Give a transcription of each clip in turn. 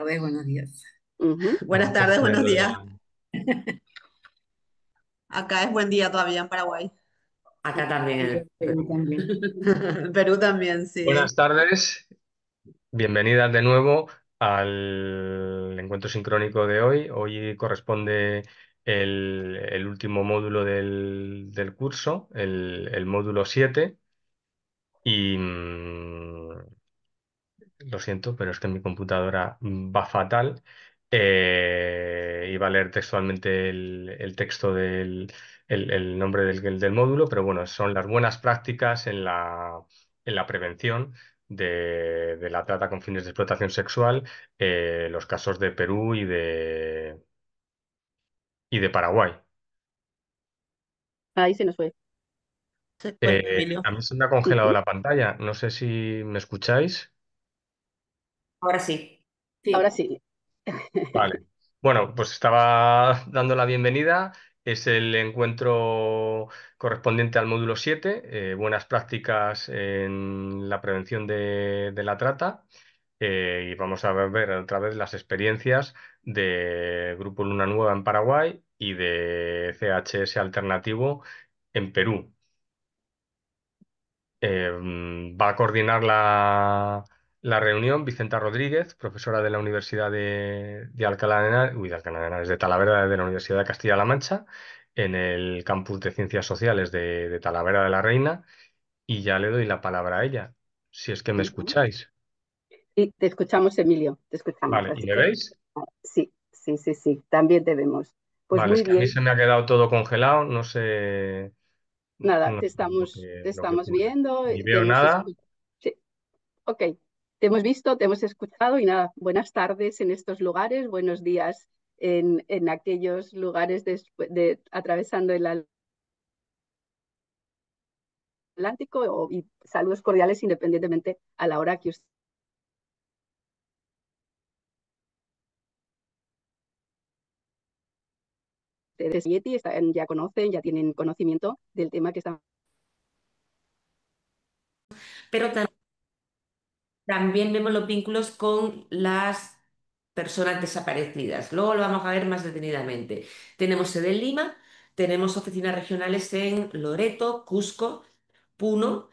tardes, buenos días. Ujú. Buenas Estamos tardes, buenos cambiando días. de... Acá es buen día todavía en Paraguay. Acá también Y en en Perú también. En Perú también, sí. Buenas tardes, bienvenidas de nuevo al encuentro sincrónico de hoy. Hoy corresponde el último módulo del curso, el módulo 7. Y lo siento, pero es que mi computadora va fatal. Iba a leer textualmente el texto el nombre del módulo, pero bueno, son las buenas prácticas en la prevención de la trata con fines de explotación sexual, los casos de Perú y de Paraguay. Ahí se nos fue. Se cuenta, Emilio. A mí se me ha congelado Ujú. la pantalla, no sé si me escucháis. Ahora sí. Ahora Sí. sí. Vale. Bueno, pues estaba dando la bienvenida. Es el encuentro correspondiente al módulo 7, buenas prácticas en la prevención de la trata. Y vamos a ver otra vez las experiencias de Grupo Luna Nueva en Paraguay y de CHS Alternativo en Perú. Va a coordinar la reunión Vicenta Rodríguez, profesora de la Universidad de Alcalá de Henares, de Alcalá de Henares, de Talavera de la Universidad de Castilla-La Mancha, en el campus de Ciencias Sociales de Talavera de la Reina, y ya le doy la palabra a ella, si es que me Ujú. escucháis. Sí, te escuchamos, Emilio, te escuchamos. Vale, ¿y Así me que veis? sí, sí, sí, sí, también te vemos. Pues Vale, es muy que a mí bien, se me ha quedado todo congelado, no sé, nada, no sé te lo que estamos ocurre. viendo, Ni te veo hemos nada. escuchado. Sí, ok, te hemos visto, te hemos escuchado y nada, buenas tardes en estos lugares, buenos días en aquellos lugares atravesando el Atlántico y saludos cordiales independientemente a la hora que ustedes ya conocen, ya tienen conocimiento del tema que estamos. Pero también vemos los vínculos con las personas desaparecidas. Luego lo vamos a ver más detenidamente. Tenemos sede en Lima, tenemos oficinas regionales en Loreto, Cusco, Puno,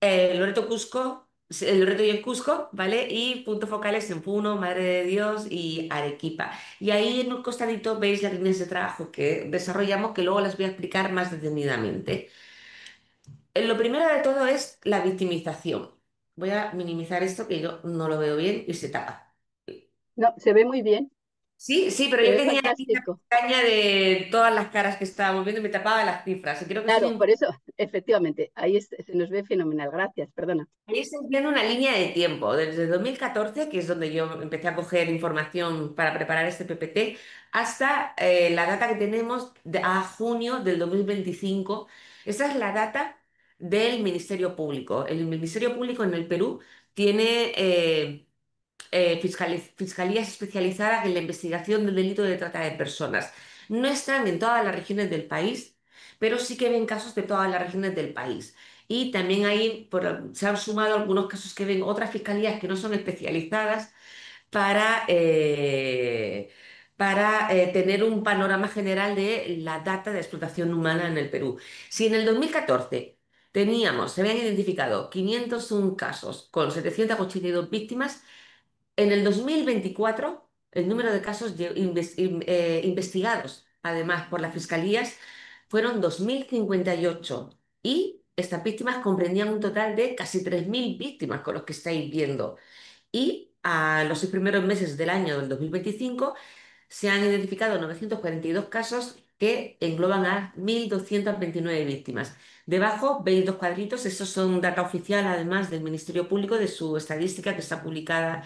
Loreto, Cusco, Loreto y en Cusco, ¿vale? Y puntos focales en Puno, Madre de Dios y Arequipa. Y ahí en un costadito veis las líneas de trabajo que desarrollamos, que luego las voy a explicar más detenidamente. Lo primero de todo es la victimización. Voy a minimizar esto que yo no lo veo bien y se tapa. No, se ve muy bien, Sí, sí, pero se yo ve tenía aquí la fantástico. pestaña de todas las caras que estábamos viendo y me tapaba las cifras. Y creo que eso es Claro, por eso, efectivamente, se nos ve fenomenal. Gracias, perdona. ahí estáis viendo una línea de tiempo, desde 2014, que es donde yo empecé a coger información para preparar este PPT, hasta la data que tenemos a junio del 2025. Esa es la data del Ministerio Público. El Ministerio Público en el Perú tiene fiscalías especializadas en la investigación del delito de trata de personas. No están en todas las regiones del país, pero sí que ven casos de todas las regiones del país. Y también ahí se han sumado algunos casos que ven otras fiscalías que no son especializadas para, eh, para tener un panorama general de la data de explotación humana en el Perú. Si en el 2014 se habían identificado 501 casos con 782 víctimas, en el 2024, el número de casos investigados, además por las fiscalías, fueron 2058 y estas víctimas comprendían un total de casi 3.000 víctimas con los que estáis viendo. Y a los 6 primeros meses del año del 2025 se han identificado 942 casos que engloban a 1.229 víctimas. Debajo veis dos cuadritos, estos son data oficial además del Ministerio Público de su estadística que está publicada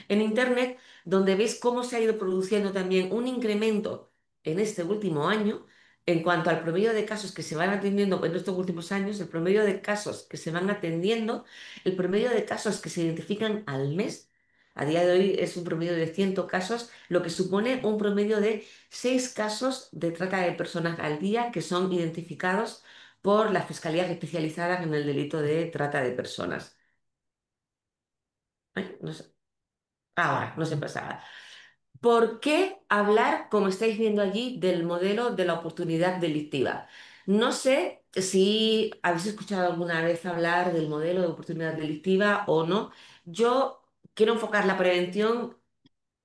en Internet, donde veis cómo se ha ido produciendo también un incremento en este último año en cuanto al promedio de casos que se van atendiendo en estos últimos años, el promedio de casos que se van atendiendo, el promedio de casos que se identifican al mes. A día de hoy es un promedio de 100 casos, lo que supone un promedio de 6 casos de trata de personas al día que son identificados por las fiscalías especializadas en el delito de trata de personas. Ay, no sé. ahora, no siempre pasaba. ¿Por qué hablar, como estáis viendo allí, del modelo de la oportunidad delictiva? No sé si habéis escuchado alguna vez hablar del modelo de oportunidad delictiva o no. Yo quiero enfocar la prevención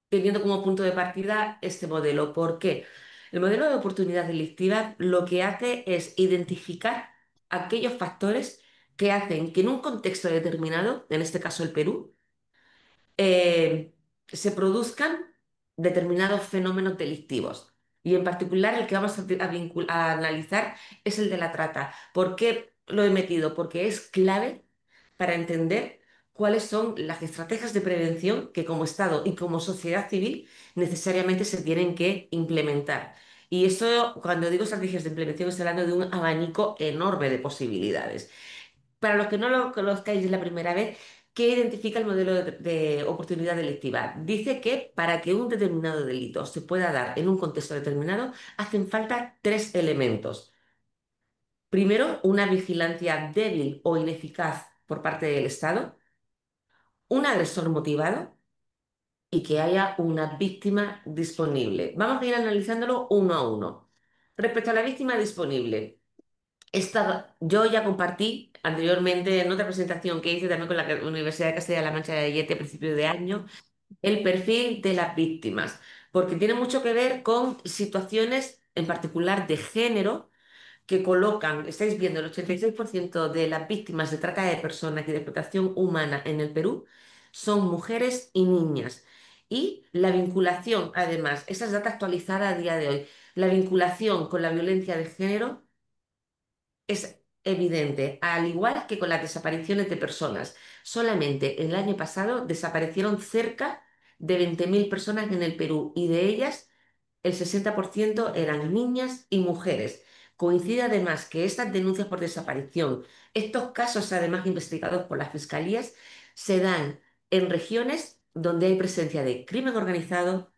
teniendo como punto de partida este modelo. ¿Por qué? El modelo de oportunidad delictiva lo que hace es identificar aquellos factores que hacen que en un contexto determinado, en este caso el Perú, se produzcan determinados fenómenos delictivos. Y en particular el que vamos a analizar es el de la trata. ¿Por qué lo he metido? Porque es clave para entender cuáles son las estrategias de prevención que como Estado y como sociedad civil necesariamente se tienen que implementar. Y eso, cuando digo estrategias de implementación, estoy hablando de un abanico enorme de posibilidades. Para los que no lo conozcáis la primera vez, ¿qué identifica el modelo de oportunidad delictiva? Dice que para que un determinado delito se pueda dar en un contexto determinado, hacen falta tres elementos. Primero, una vigilancia débil o ineficaz por parte del Estado, un agresor motivado y que haya una víctima disponible. Vamos a ir analizándolo uno a uno. Respecto a la víctima disponible. Yo ya compartí anteriormente en otra presentación que hice también con la Universidad de Castilla-La Mancha de Ayete a principios de año, el perfil de las víctimas, porque tiene mucho que ver con situaciones en particular de género que colocan, estáis viendo, el 86% de las víctimas de trata de personas y de explotación humana en el Perú son mujeres y niñas. Y la vinculación, además, esa es data actualizada a día de hoy, la vinculación con la violencia de género es evidente, al igual que con las desapariciones de personas. Solamente el año pasado desaparecieron cerca de 20.000 personas en el Perú y de ellas el 60% eran niñas y mujeres. Coincide además que estas denuncias por desaparición, estos casos además investigados por las fiscalías, se dan en regiones donde hay presencia de crimen organizado,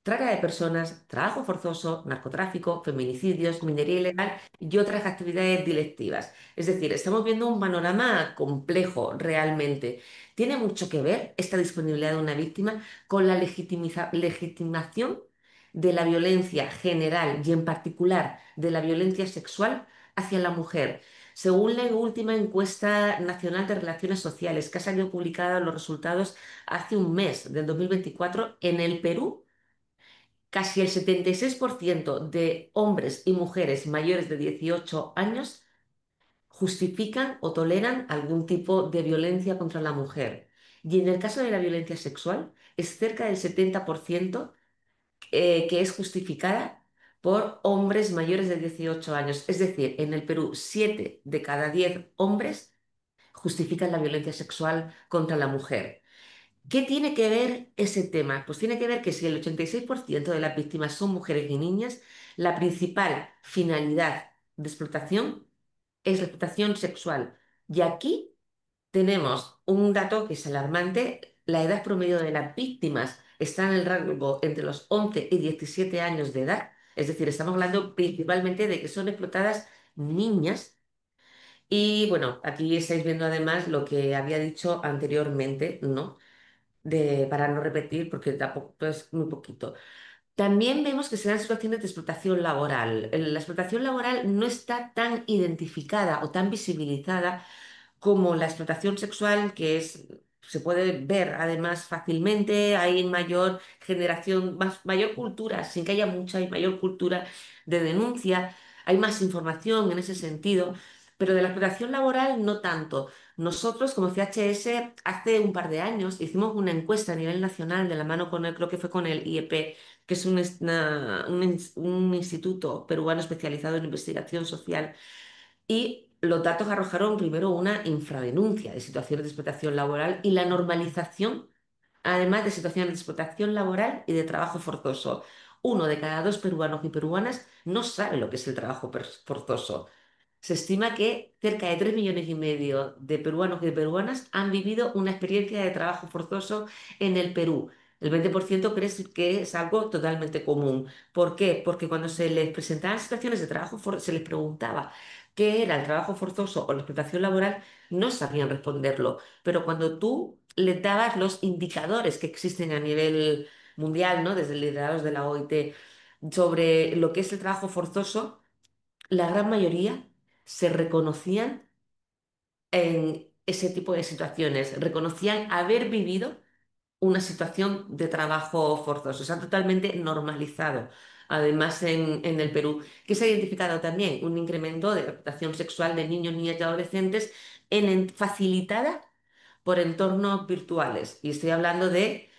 trata de personas, trabajo forzoso, narcotráfico, feminicidios, minería ilegal y otras actividades delictivas. Es decir, estamos viendo un panorama complejo realmente. Tiene mucho que ver esta disponibilidad de una víctima con la legitimación de la violencia general y en particular de la violencia sexual hacia la mujer. Según la última encuesta nacional de relaciones sociales que ha salido publicada los resultados hace un mes del 2024 en el Perú, casi el 76% de hombres y mujeres mayores de 18 años justifican o toleran algún tipo de violencia contra la mujer. Y en el caso de la violencia sexual, es cerca del 70% que es justificada por hombres mayores de 18 años. Es decir, en el Perú, 7 de cada 10 hombres justifican la violencia sexual contra la mujer. ¿Qué tiene que ver ese tema? Pues tiene que ver que si el 86% de las víctimas son mujeres y niñas, la principal finalidad de explotación es la explotación sexual. Y aquí tenemos un dato que es alarmante. La edad promedio de las víctimas está en el rango entre los 11 y 17 años de edad. Es decir, estamos hablando principalmente de que son explotadas niñas. Y bueno, aquí estáis viendo además lo que había dicho anteriormente, ¿no? Para no repetir, porque tampoco es muy poquito. También vemos que se dan situaciones de explotación laboral. La explotación laboral no está tan identificada o tan visibilizada como la explotación sexual, se puede ver además fácilmente, hay mayor generación, mayor cultura, sin que haya mucha, hay mayor cultura de denuncia, hay más información en ese sentido, pero de la explotación laboral no tanto. Nosotros, como CHS, hace un par de años hicimos una encuesta a nivel nacional de la mano con creo que fue con el IEP, que es un instituto peruano especializado en investigación social y los datos arrojaron primero una infradenuncia de situaciones de explotación laboral y la normalización, además de situaciones de explotación laboral y de trabajo forzoso. Uno de cada dos peruanos y peruanas no sabe lo que es el trabajo forzoso. Se estima que cerca de 3,5 millones de peruanos y de peruanas han vivido una experiencia de trabajo forzoso en el Perú. El 20% cree que es algo totalmente común. ¿Por qué? Porque cuando se les presentaban situaciones de trabajo, se les preguntaba qué era el trabajo forzoso o la explotación laboral, no sabían responderlo. Pero cuando tú les dabas los indicadores que existen a nivel mundial, ¿no? Desde liderados de la OIT, sobre lo que es el trabajo forzoso, la gran mayoría se reconocían en ese tipo de situaciones, reconocían haber vivido una situación de trabajo forzoso. Se ha totalmente normalizado. Además, en el Perú, que se ha identificado también un incremento de la explotación sexual de niños, niñas y adolescentes facilitada por entornos virtuales. Y estoy hablando de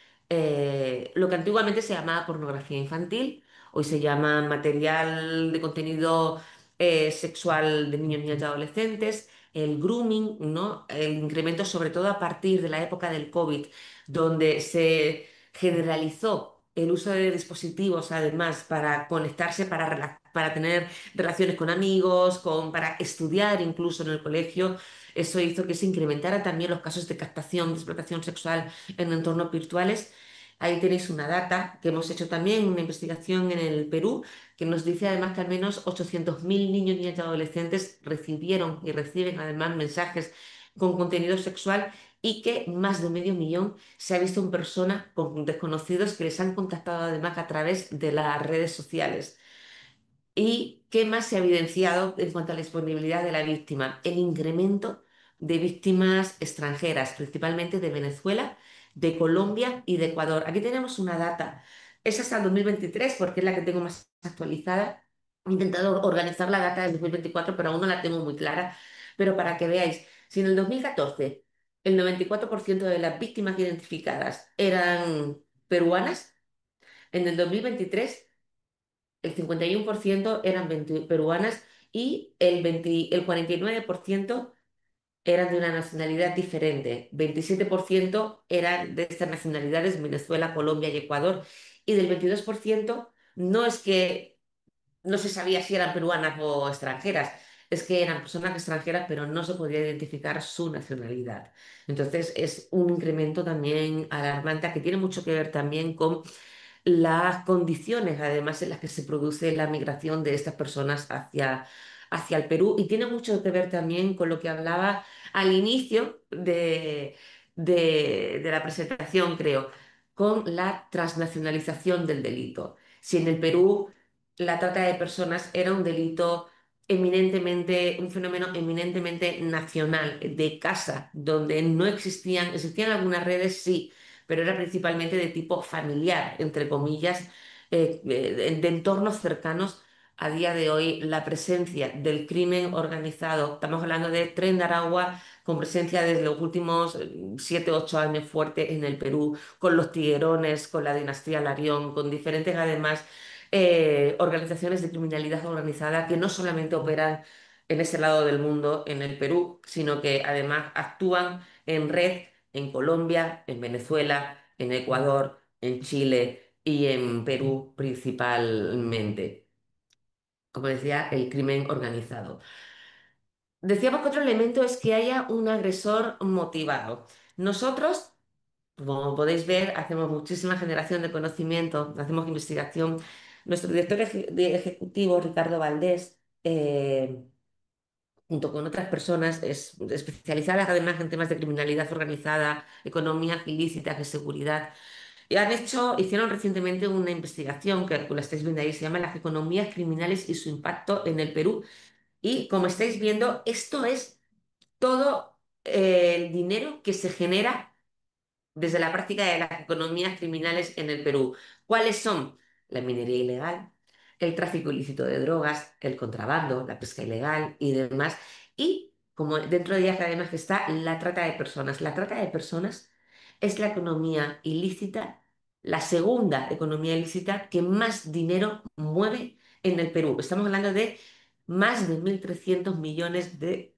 lo que antiguamente se llamaba pornografía infantil, hoy se llama material de contenido sexual de niños, niñas y adolescentes, el grooming, ¿no? El incremento sobre todo a partir de la época del COVID, donde se generalizó el uso de dispositivos, además, para conectarse, para tener relaciones con amigos, para estudiar incluso en el colegio. Eso hizo que se incrementaran también los casos de captación, de explotación sexual en entornos virtuales. Ahí tenéis una data que hemos hecho también, una investigación en el Perú, que nos dice además que al menos 800.000 niños, niñas y adolescentes recibieron y reciben además mensajes con contenido sexual y que más de medio millón se ha visto en persona con desconocidos que les han contactado además a través de las redes sociales. ¿Y qué más se ha evidenciado en cuanto a la disponibilidad de la víctima? El incremento de víctimas extranjeras, principalmente de Venezuela, de Colombia y de Ecuador. Aquí tenemos una data, es hasta el 2023 porque es la que tengo más actualizada. He intentado organizar la data del 2024, pero aún no la tengo muy clara. Pero para que veáis, si en el 2014 el 94% de las víctimas identificadas eran peruanas, en el 2023 el 51% eran peruanas y el 49% eran de una nacionalidad diferente. 27% eran de estas nacionalidades, Venezuela, Colombia y Ecuador. Y del 22% no es que no se sabía si eran peruanas o extranjeras, es que eran personas extranjeras, pero no se podía identificar su nacionalidad. Entonces es un incremento también alarmante que tiene mucho que ver también con las condiciones, además, en las que se produce la migración de estas personas hacia el Perú. Y tiene mucho que ver también con lo que hablaba al inicio de la presentación, creo, con la transnacionalización del delito. Si en el Perú la trata de personas era un delito eminentemente, un fenómeno eminentemente nacional, de casa, donde no existían algunas redes, sí, pero era principalmente de tipo familiar, entre comillas, de entornos cercanos. A día de hoy, la presencia del crimen organizado, estamos hablando de Tren de Aragua, con presencia desde los últimos 7, 8 años fuerte en el Perú, con los tiguerones, con la dinastía Larión, con diferentes además organizaciones de criminalidad organizada que no solamente operan en ese lado del mundo, en el Perú, sino que además actúan en red en Colombia, en Venezuela, en Ecuador, en Chile y en Perú principalmente. Como decía, el crimen organizado. Decíamos que otro elemento es que haya un agresor motivado. Nosotros, como podéis ver, hacemos muchísima generación de conocimiento, hacemos investigación. Nuestro director ejecutivo, Ricardo Valdés, junto con otras personas especializadas además en temas de criminalidad organizada, economía ilícita, de seguridad, y hicieron recientemente una investigación que la estáis viendo ahí, se llama Las economías criminales y su impacto en el Perú. Y como estáis viendo, esto es todo el dinero que se genera desde la práctica de las economías criminales en el Perú. ¿Cuáles son? La minería ilegal, el tráfico ilícito de drogas, el contrabando, la pesca ilegal y demás. Y como dentro de ellas además está la trata de personas. La trata de personas es la economía ilícita, la segunda economía ilícita que más dinero mueve en el Perú. Estamos hablando de más de 1.300 millones de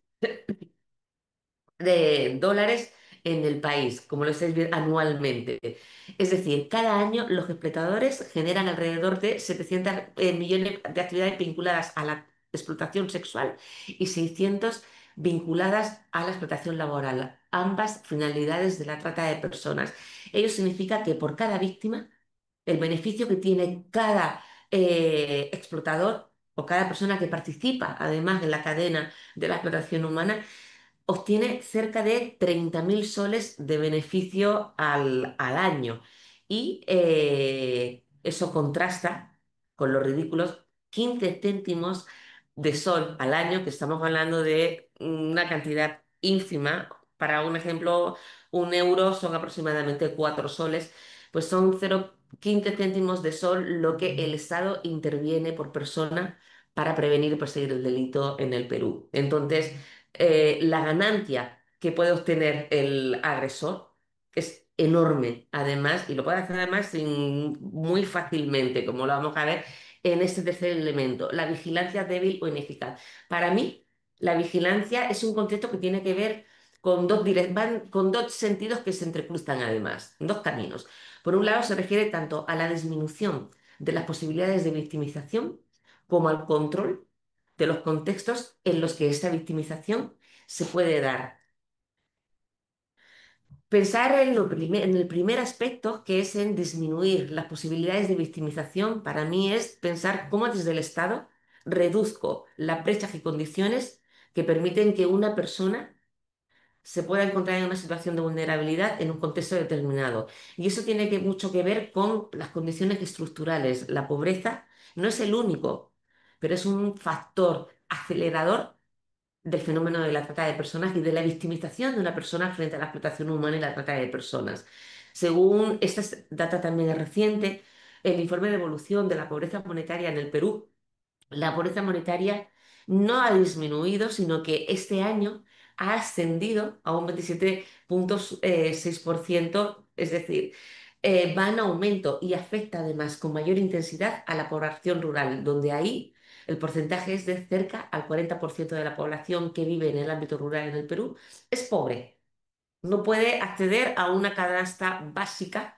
dólares en el país, como lo estáis viendo anualmente. Es decir, cada año los explotadores generan alrededor de 700 millones de actividades vinculadas a la explotación sexual y 600 vinculadas a la explotación laboral, ambas finalidades de la trata de personas. Ello significa que por cada víctima, el beneficio que tiene cada explotador o cada persona que participa además en la cadena de la explotación humana obtiene cerca de 30.000 soles de beneficio al año. Y eso contrasta con los ridículos 15 céntimos de sol al año, que estamos hablando de una cantidad ínfima. Para un ejemplo, 1 euro son aproximadamente 4 soles, pues son 0,15 céntimos de sol lo que el Estado interviene por persona para prevenir y perseguir el delito en el Perú. Entonces, la ganancia que puede obtener el agresor es enorme, además, y lo puede hacer además muy fácilmente, como lo vamos a ver en este tercer elemento, la vigilancia débil o ineficaz. Para mí, la vigilancia es un concepto que tiene que ver con dos sentidos que se entrecruzan además, dos caminos. Por un lado, se refiere tanto a la disminución de las posibilidades de victimización como al control de los contextos en los que esta victimización se puede dar. Pensar en el primer aspecto, que es en disminuir las posibilidades de victimización, para mí es pensar cómo desde el Estado reduzco las brechas y condiciones que permiten que una persona se pueda encontrar en una situación de vulnerabilidad en un contexto determinado. Y eso tiene mucho que ver con las condiciones estructurales. La pobreza no es el único, pero es un factor acelerador del fenómeno de la trata de personas y de la victimización de una persona frente a la explotación humana y la trata de personas. Según esta data también es reciente, el informe de evolución de la pobreza monetaria en el Perú, la pobreza monetaria no ha disminuido, sino que este año ha ascendido a un 27,6%, es decir, va en aumento y afecta además con mayor intensidad a la población rural, donde ahí el porcentaje es de cerca al 40% de la población que vive en el ámbito rural en el Perú, es pobre, no puede acceder a una canasta básica,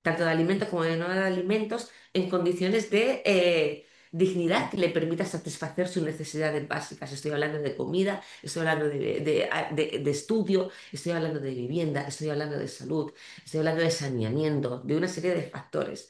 tanto de alimentos como de no de alimentos, en condiciones de dignidad que le permita satisfacer sus necesidades básicas. Estoy hablando de comida, estoy hablando de estudio, estoy hablando de vivienda, estoy hablando de salud, estoy hablando de saneamiento, de una serie de factores.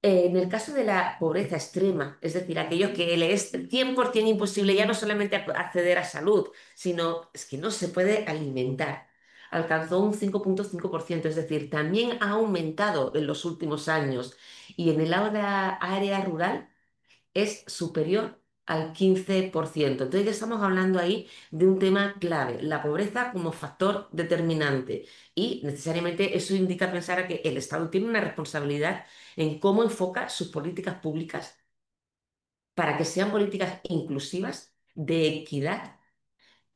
En el caso de la pobreza extrema, es decir, aquello que le es 100% imposible ya no solamente acceder a salud, sino es que no se puede alimentar, alcanzó un 5,5%, es decir, también ha aumentado en los últimos años y en el área rural es superior al 15%. Entonces ya estamos hablando ahí de un tema clave, la pobreza como factor determinante. Y necesariamente eso indica pensar a que el Estado tiene una responsabilidad en cómo enfoca sus políticas públicas para que sean políticas inclusivas, de equidad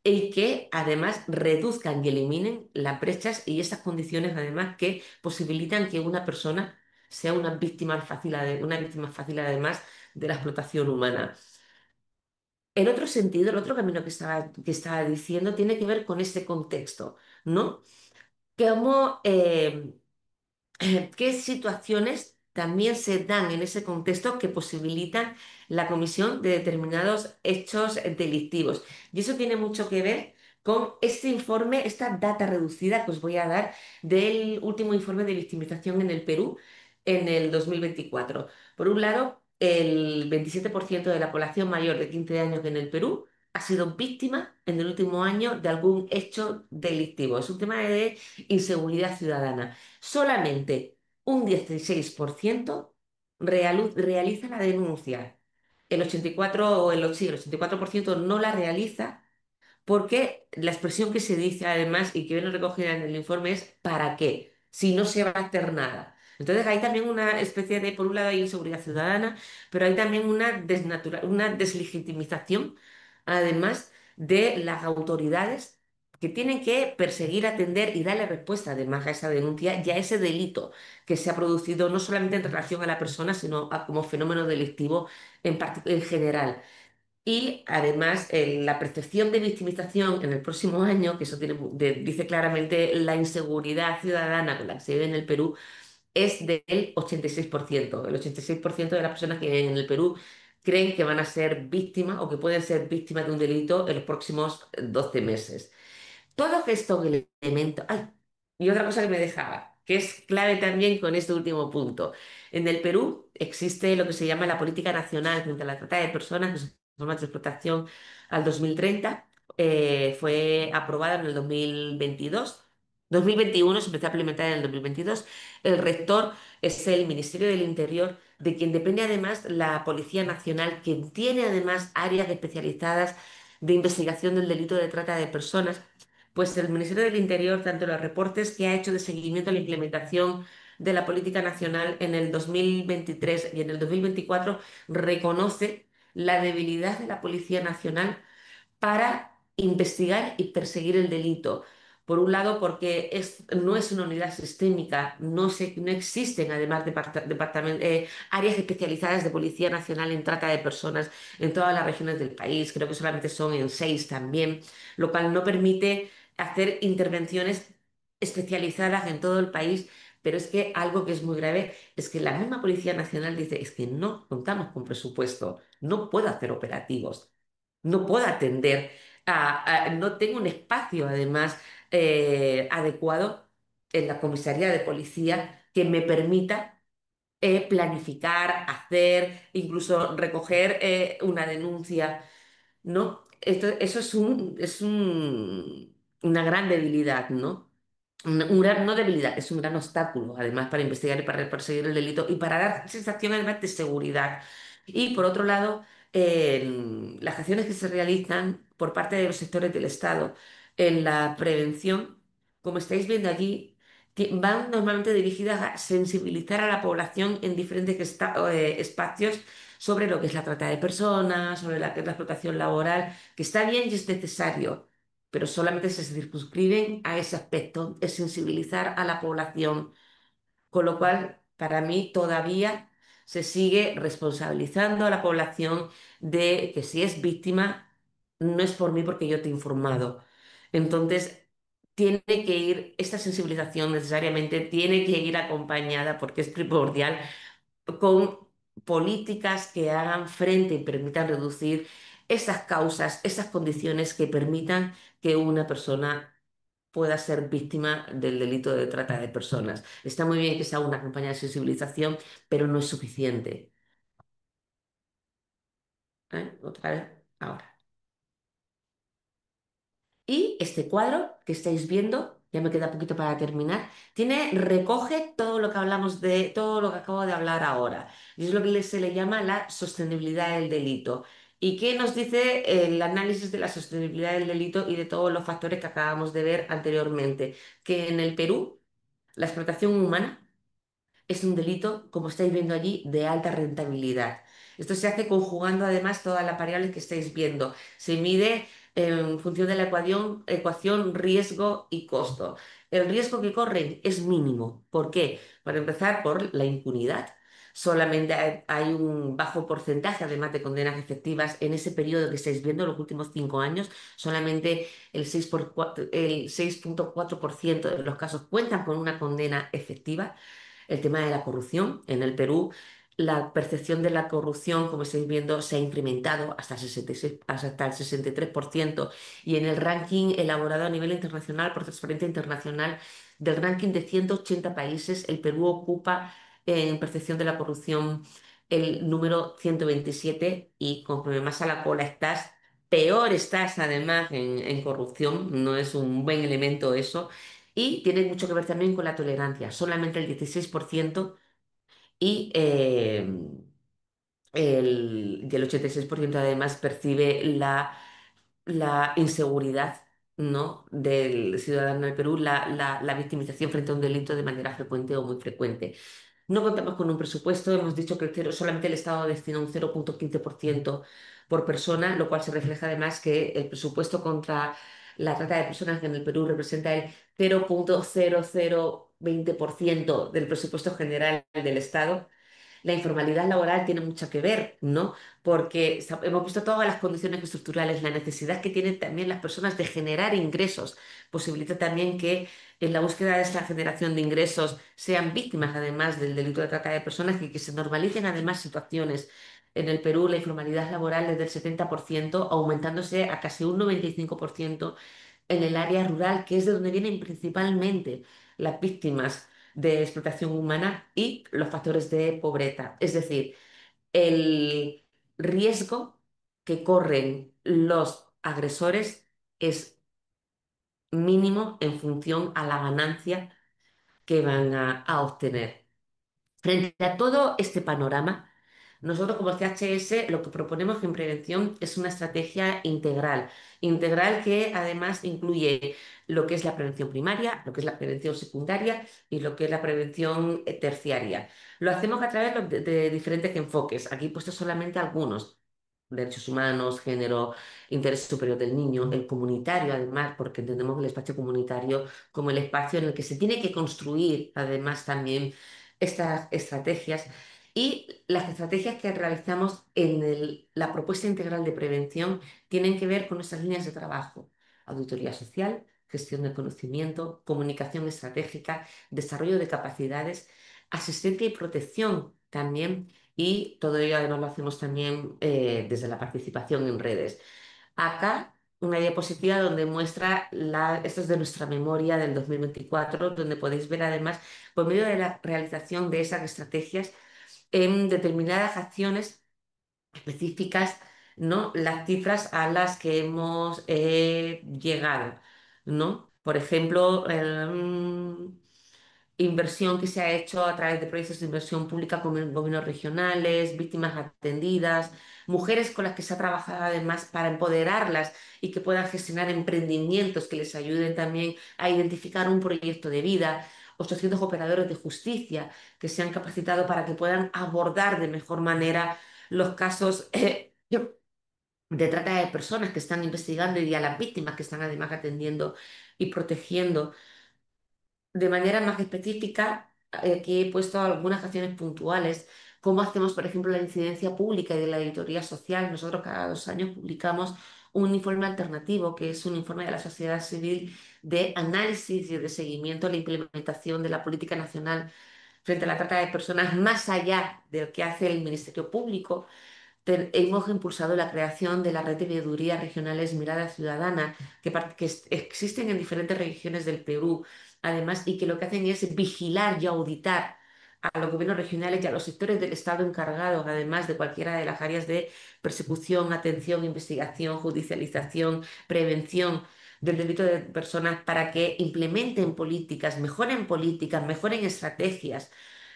y que además reduzcan y eliminen las brechas y esas condiciones además que posibilitan que una persona sea una víctima fácil además de la explotación humana. El otro sentido, el otro camino que estaba diciendo tiene que ver con este contexto, ¿no? Cómo, qué situaciones también se dan en ese contexto que posibilitan la comisión de determinados hechos delictivos. Y eso tiene mucho que ver con este informe, esta data reducida que os voy a dar del último informe de victimización en el Perú en el 2024. Por un lado, el 27% de la población mayor de 15 años en el Perú ha sido víctima en el último año de algún hecho delictivo. Es un tema de inseguridad ciudadana. Solamente un 16% realiza la denuncia. El 84 o sí, el 84% no la realiza porque la expresión que se dice además y que viene recogida en el informe es ¿para qué? Si no se va a hacer nada. Entonces hay también una especie de, por un lado hay inseguridad ciudadana, pero hay también una deslegitimización, además de las autoridades que tienen que perseguir, atender y darle respuesta además a esa denuncia y a ese delito que se ha producido no solamente en relación a la persona, sino como fenómeno delictivo en general. Y además, la percepción de victimización en el próximo año, que eso dice claramente la inseguridad ciudadana con la que se vive en el Perú, es del 86%. El 86% de las personas que viven en el Perú creen que van a ser víctimas o que pueden ser víctimas de un delito en los próximos 12 meses. Todos estos elementos. Ay, y otra cosa que me dejaba, que es clave también con este último punto. En el Perú existe lo que se llama la Política Nacional frente a la Trata de Personas, que son formas de explotación al 2030. fue aprobada en el 2021 se empezó a implementar en el 2022. El rector es el Ministerio del Interior, de quien depende además la Policía Nacional, quien tiene además áreas especializadas de investigación del delito de trata de personas. Pues el Ministerio del Interior, tanto los reportes que ha hecho de seguimiento a la implementación de la política nacional en el 2023 y en el 2024, reconoce la debilidad de la Policía Nacional para investigar y perseguir el delito. Por un lado, porque no es una unidad sistémica, no existen además áreas especializadas de Policía Nacional en trata de personas en todas las regiones del país, creo que solamente son en 6 también, lo cual no permite hacer intervenciones especializadas en todo el país. Pero es que algo que es muy grave es que la misma Policía Nacional dice, es que no contamos con presupuesto, no puedo hacer operativos. No puedo atender no tengo un espacio además adecuado en la comisaría de policía que me permita planificar, hacer, incluso recoger una denuncia, ¿no? Eso una gran debilidad, ¿no? No debilidad, es un gran obstáculo, además, para investigar y para perseguir el delito y para dar sensación, además, de seguridad. Y por otro lado, las acciones que se realizan por parte de los sectores del Estado en la prevención, como estáis viendo allí, van normalmente dirigidas a sensibilizar a la población en diferentes espacios sobre lo que es la trata de personas, sobre la que es la explotación laboral, que está bien y es necesario, pero solamente se circunscriben a ese aspecto, es sensibilizar a la población, con lo cual para mí todavía se sigue responsabilizando a la población de que si es víctima, no es por mí porque yo te he informado. Entonces, tiene que ir, esta sensibilización necesariamente tiene que ir acompañada, porque es primordial, con políticas que hagan frente y permitan reducir esas causas, esas condiciones que permitan que una persona pueda ser víctima del delito de trata de personas. Está muy bien que sea una campaña de sensibilización, pero no es suficiente. Otra vez, ahora. Y este cuadro que estáis viendo, ya me queda poquito para terminar, recoge todo lo que hablamos de, todo lo que acabo de hablar ahora. Y es lo que se le llama la sostenibilidad del delito. ¿Y qué nos dice el análisis de la sostenibilidad del delito y de todos los factores que acabamos de ver anteriormente? Que en el Perú, la explotación humana es un delito, como estáis viendo allí, de alta rentabilidad. Esto se hace conjugando además todas las variables que estáis viendo. Se mide en función de la ecuación riesgo y costo. El riesgo que corren es mínimo. ¿Por qué? Para empezar, por la impunidad. Solamente hay un bajo porcentaje, además de condenas efectivas, en ese periodo que estáis viendo, los últimos 5 años. Solamente el 6,4% de los casos cuentan con una condena efectiva. El tema de la corrupción en el Perú, la percepción de la corrupción, como estáis viendo, se ha incrementado hasta el 66, hasta el 63%. Y en el ranking elaborado a nivel internacional por Transparencia Internacional, del ranking de 180 países, el Perú ocupa en percepción de la corrupción el número 127, y conforme más a la cola estás, peor estás además en corrupción. No es un buen elemento eso. Y tiene mucho que ver también con la tolerancia. Solamente el 16% y el 86% además percibe la inseguridad, ¿no?, del ciudadano del Perú, la victimización frente a un delito de manera frecuente o muy frecuente. No contamos con un presupuesto, hemos dicho que solamente el Estado destina un 0,15% por persona, lo cual se refleja además que el presupuesto contra la trata de personas en el Perú representa el 0,0020% del presupuesto general del Estado. La informalidad laboral tiene mucho que ver, ¿no? Porque hemos visto todas las condiciones estructurales, la necesidad que tienen también las personas de generar ingresos, posibilita también que en la búsqueda de esta generación de ingresos sean víctimas además del delito de trata de personas y que se normalicen además situaciones. En el Perú la informalidad laboral es del 70%, aumentándose a casi un 95% en el área rural, que es de donde vienen principalmente las víctimas de explotación humana y los factores de pobreza. Es decir, el riesgo que corren los agresores es mínimo en función a la ganancia que van a obtener. Frente a todo este panorama, nosotros como CHS lo que proponemos en prevención es una estrategia integral que además incluye lo que es la prevención primaria, lo que es la prevención secundaria y lo que es la prevención terciaria. Lo hacemos a través de diferentes enfoques. Aquí he puesto solamente algunos. Derechos humanos, género, interés superior del niño, el comunitario, además, porque entendemos el espacio comunitario como el espacio en el que se tiene que construir, además, también estas estrategias y las estrategias que realizamos en la propuesta integral de prevención tienen que ver con nuestras líneas de trabajo: auditoría social, gestión del conocimiento, comunicación estratégica, desarrollo de capacidades, asistencia y protección también, y todo ello además lo hacemos también desde la participación en redes. Acá una diapositiva donde muestra esto es de nuestra memoria del 2024, donde podéis ver además, por medio de la realización de esas estrategias, en determinadas acciones específicas, ¿no? Las cifras a las que hemos llegado, ¿no? Por ejemplo, inversión que se ha hecho a través de proyectos de inversión pública con gobiernos regionales, víctimas atendidas, mujeres con las que se ha trabajado además para empoderarlas y que puedan gestionar emprendimientos que les ayuden también a identificar un proyecto de vida. 800 operadores de justicia que se han capacitado para que puedan abordar de mejor manera los casos de trata de personas que están investigando y a las víctimas que están además atendiendo y protegiendo. De manera más específica, aquí he puesto algunas acciones puntuales, cómo hacemos, por ejemplo, la incidencia pública y de la auditoría social. Nosotros cada 2 años publicamos un informe alternativo, que es un informe de la sociedad civil de análisis y de seguimiento a la implementación de la política nacional frente a la trata de personas, más allá de lo que hace el Ministerio Público. Hemos impulsado la creación de la red de veedurías regionales Mirada Ciudadana, que existen en diferentes regiones del Perú, además, y que lo que hacen es vigilar y auditar a los gobiernos regionales y a los sectores del Estado encargados, además de cualquiera de las áreas de persecución, atención, investigación, judicialización, prevención del delito de personas, para que implementen políticas, mejoren estrategias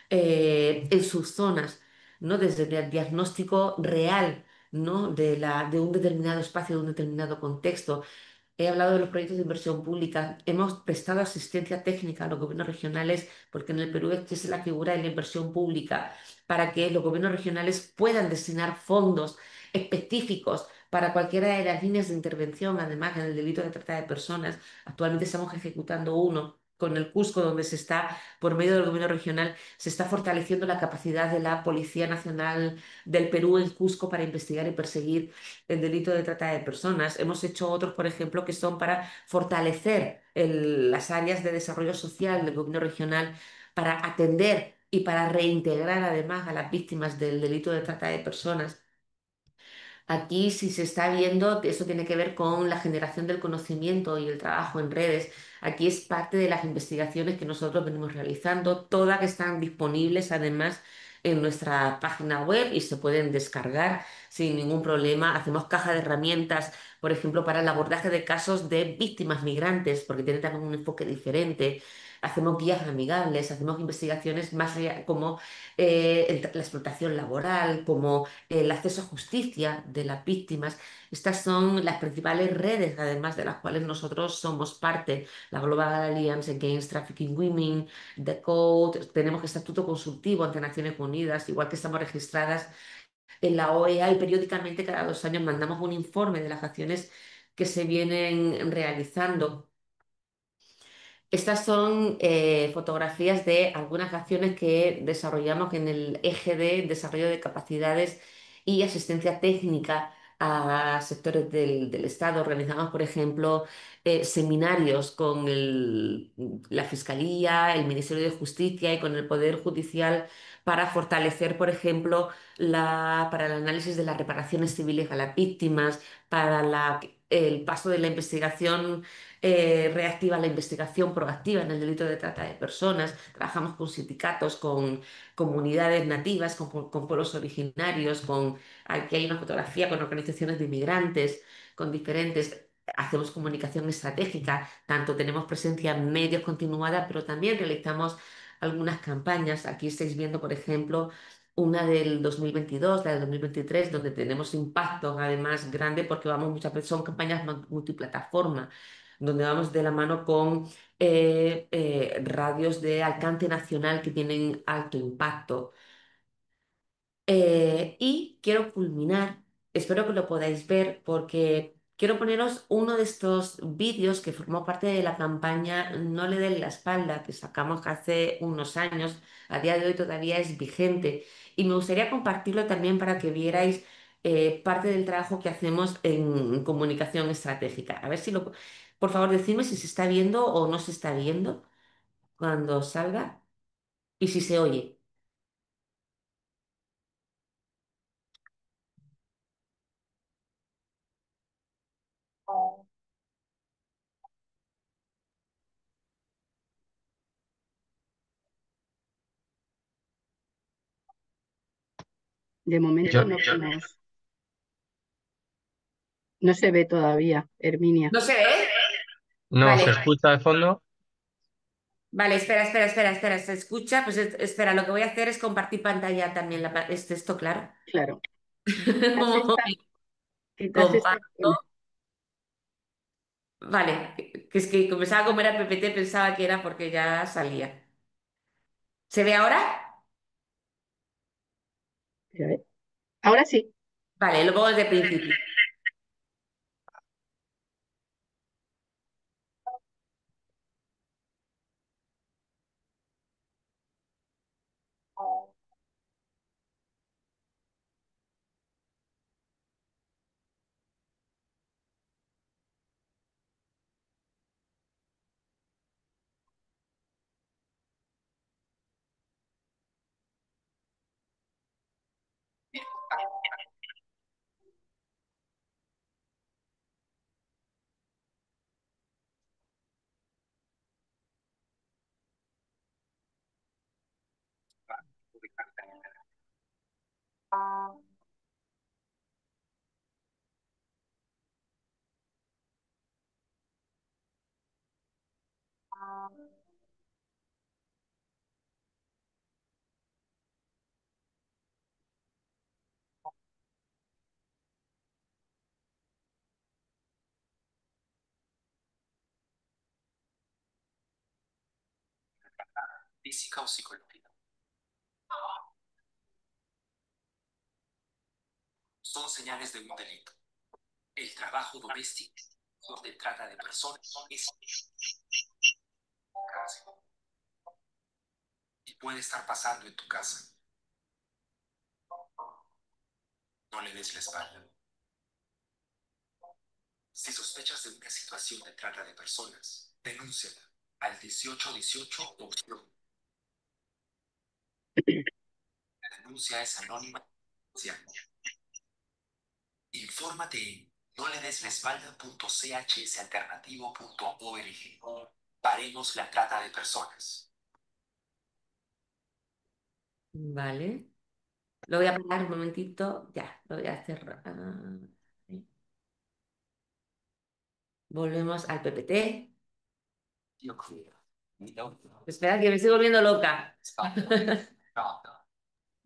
en sus zonas, ¿no? Desde el diagnóstico real, ¿no? De un determinado espacio, de un determinado contexto. He hablado de los proyectos de inversión pública. Hemos prestado asistencia técnica a los gobiernos regionales, porque en el Perú existe la figura de la inversión pública, para que los gobiernos regionales puedan destinar fondos específicos para cualquiera de las líneas de intervención. Además, en el delito de trata de personas, actualmente estamos ejecutando uno con el Cusco, donde se está, por medio del gobierno regional, se está fortaleciendo la capacidad de la Policía Nacional del Perú en Cusco para investigar y perseguir el delito de trata de personas. Hemos hecho otros, por ejemplo, que son para fortalecer las áreas de desarrollo social del gobierno regional, para atender y para reintegrar además a las víctimas del delito de trata de personas. Aquí sí se está viendo que eso tiene que ver con la generación del conocimiento y el trabajo en redes. Aquí es parte de las investigaciones que nosotros venimos realizando, todas que están disponibles además en nuestra página web y se pueden descargar sin ningún problema. Hacemos caja de herramientas, por ejemplo, para el abordaje de casos de víctimas migrantes, porque tiene también un enfoque diferente. Hacemos guías amigables, hacemos investigaciones más como la explotación laboral, como el acceso a justicia de las víctimas. Estas son las principales redes, además de las cuales nosotros somos parte: la Global Alliance Against Trafficking Women, The Code. Tenemos estatuto consultivo ante Naciones Unidas, igual que estamos registradas en la OEA, y periódicamente cada 2 años mandamos un informe de las acciones que se vienen realizando. Estas son fotografías de algunas acciones que desarrollamos en el eje de desarrollo de capacidades y asistencia técnica a sectores del Estado. Organizamos, por ejemplo, seminarios con la Fiscalía, el Ministerio de Justicia y con el Poder Judicial, para fortalecer, por ejemplo, para el análisis de las reparaciones civiles a las víctimas, para el paso de la investigación reactiva a la investigación proactiva en el delito de trata de personas. Trabajamos con sindicatos, con comunidades nativas, con pueblos originarios, aquí hay una fotografía con organizaciones de inmigrantes, con diferentes. hacemos comunicación estratégica, tanto tenemos presencia en medios continuada, pero también realizamos algunas campañas. Aquí estáis viendo, por ejemplo, una del 2022, la del 2023, donde tenemos impacto además grande porque vamos muchas veces, son campañas multiplataforma, donde vamos de la mano con radios de alcance nacional que tienen alto impacto. Y quiero culminar, espero que lo podáis ver porque quiero poneros uno de estos vídeos que formó parte de la campaña No le den la espalda que sacamos hace unos años, a día de hoy todavía es vigente y me gustaría compartirlo también para que vierais parte del trabajo que hacemos en comunicación estratégica. A ver si lo... Por favor, decidme si se está viendo o no se está viendo cuando salga y si se oye. De momento Yo, no vemos, no se ve todavía, Herminia. ¿No se ve? no se Vale. escucha de fondo. Vale, espera, ¿se escucha? Pues espera, lo que voy a hacer es compartir pantalla también, ¿es esto claro? Claro. Quizás Como esta, quizás esta, comparto. Vale, que es que comenzaba como era PPT, pensaba que era porque ya salía. ¿Se ve ahora? a ver. Ahora sí. Vale, lo pongo desde el principio. Física o psicológica. Son señales de un delito. El trabajo doméstico o de trata de personas es cárcel y puede estar pasando en tu casa. No le des la espalda. Si sospechas de una situación de trata de personas, denúnciala al 1818 opción. La denuncia es anónima. Infórmate en noledeslaespalda.chsalternativo.org. Paremos la trata de personas. Vale, lo voy a parar un momentito. Ya, lo voy a hacer. Volvemos al PPT. Espera, que me estoy volviendo loca.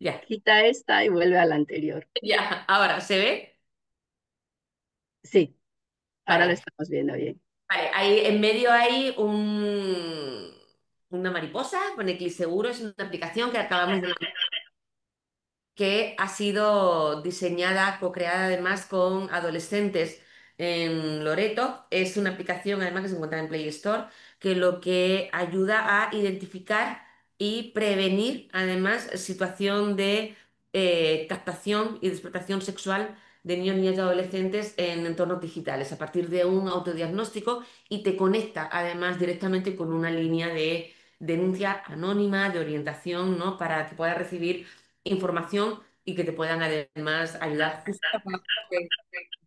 Ya, Quita esta y vuelve a la anterior. ya, ahora, ¿se ve? Sí, ahora lo Vale. estamos viendo bien. Vale, ahí en medio hay una mariposa, pone Clic Seguro, es una aplicación que acabamos de que ha sido diseñada, co-creada además con adolescentes en Loreto. Es una aplicación además que se encuentra en Play Store, que lo que ayuda a identificar y prevenir además situación de captación y de explotación sexual de niños, niñas y adolescentes en entornos digitales a partir de un autodiagnóstico y te conecta además directamente con una línea de denuncia anónima, de orientación, ¿no? Para que puedas recibir información y que te puedan además ayudar justo para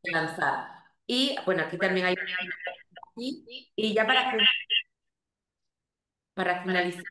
lanzar. Y bueno, aquí también hay... Y ya para finalizar,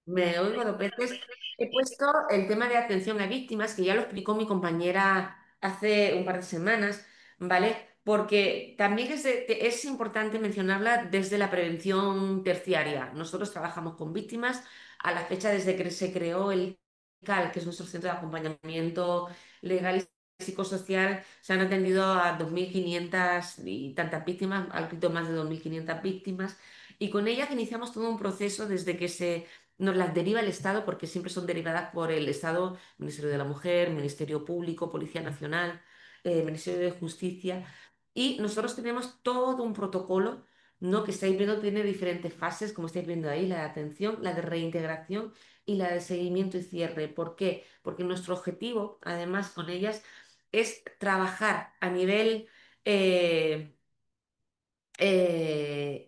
me oigo dos veces, he puesto el tema de atención a víctimas, que ya lo explicó mi compañera hace un par de semanas, ¿vale? porque también es importante mencionarla desde la prevención terciaria. Nosotros trabajamos con víctimas a la fecha desde que se creó el CAL, que es nuestro centro de acompañamiento legal y psicosocial. Se han atendido a 2.500 y tantas víctimas, han escrito más de 2.500 víctimas, y con ellas iniciamos todo un proceso desde que nos las deriva el Estado, porque siempre son derivadas por el Estado, Ministerio de la Mujer, Ministerio Público, Policía Nacional, Ministerio de Justicia. Y nosotros tenemos todo un protocolo, ¿no? Que estáis viendo, tiene diferentes fases, como estáis viendo ahí, la de atención, la de reintegración y la de seguimiento y cierre. ¿Por qué? Porque nuestro objetivo, además, con ellas, es trabajar a nivel eh,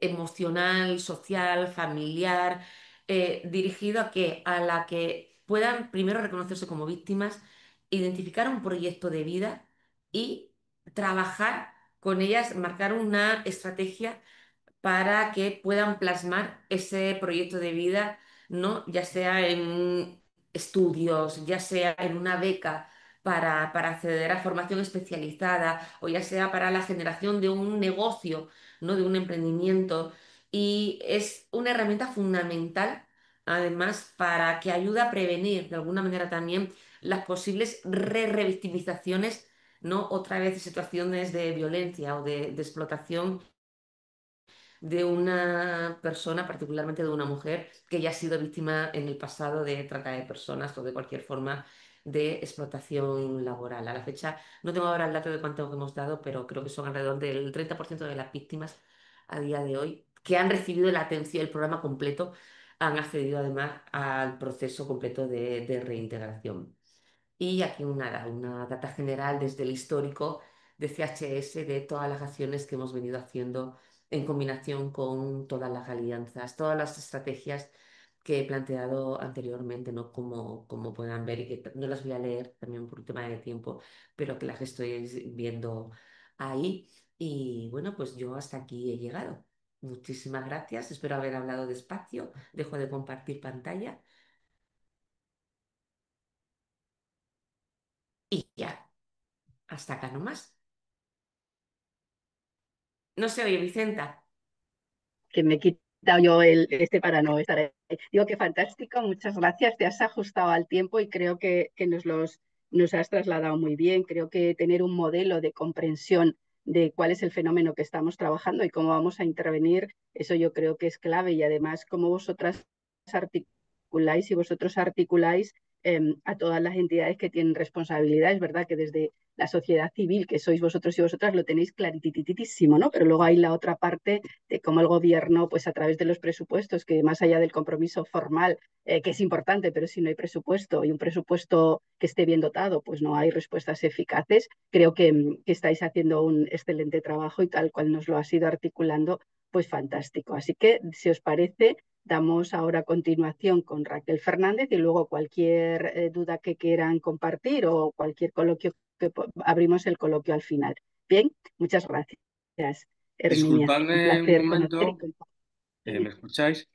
emocional, social, familiar, dirigido a a la que puedan primero reconocerse como víctimas, identificar un proyecto de vida y trabajar con ellas, marcar una estrategia para que puedan plasmar ese proyecto de vida, ¿no? Ya sea en estudios, ya sea en una beca para acceder a formación especializada, o ya sea para la generación de un negocio, ¿no? De un emprendimiento. Y es una herramienta fundamental, además, para que ayude a prevenir de alguna manera también las posibles revictimizaciones, ¿no? Otra vez situaciones de violencia o de explotación de una persona, particularmente de una mujer, que ya ha sido víctima en el pasado de trata de personas o de cualquier forma de explotación laboral. A la fecha no tengo ahora el dato de cuánto hemos dado, pero creo que son alrededor del 30% de las víctimas a día de hoy que han recibido la atención, el programa completo, han accedido además al proceso completo de reintegración. Y aquí una data general desde el histórico de CHS de todas las acciones que hemos venido haciendo en combinación con todas las alianzas, todas las estrategias que he planteado anteriormente, ¿no? Como puedan ver, y que no las voy a leer también por un tema de tiempo, pero que las estoy viendo ahí. Y bueno, pues yo hasta aquí he llegado. Muchísimas gracias. Espero haber hablado despacio. Dejo de compartir pantalla y ya, hasta acá nomás. No se oye, Vicenta. Que me he quitado yo este para no estar ahí. Digo que fantástico, muchas gracias, te has ajustado al tiempo y creo que nos has trasladado muy bien. Creo que tener un modelo de comprensión de cuál es el fenómeno que estamos trabajando y cómo vamos a intervenir, eso yo creo que es clave, y además cómo vosotras articuláis y vosotros articuláis a todas las entidades que tienen responsabilidad. Es verdad que desde la sociedad civil, que sois vosotros y vosotras, lo tenéis claritititísimo, ¿no? Pero luego hay la otra parte de cómo el gobierno, pues a través de los presupuestos, que más allá del compromiso formal, que es importante, pero si no hay presupuesto y un presupuesto que esté bien dotado, pues no hay respuestas eficaces. Creo que estáis haciendo un excelente trabajo y tal cual nos lo has ido articulando, pues fantástico. Así que, si os parece, damos ahora a continuación con Raquel Fernández, y luego cualquier duda que quieran compartir o cualquier coloquio, que abrimos el coloquio al final. Bien, muchas gracias, Herminia. Un Disculpadme un placer conocer y momento, compartir. ¿me escucháis?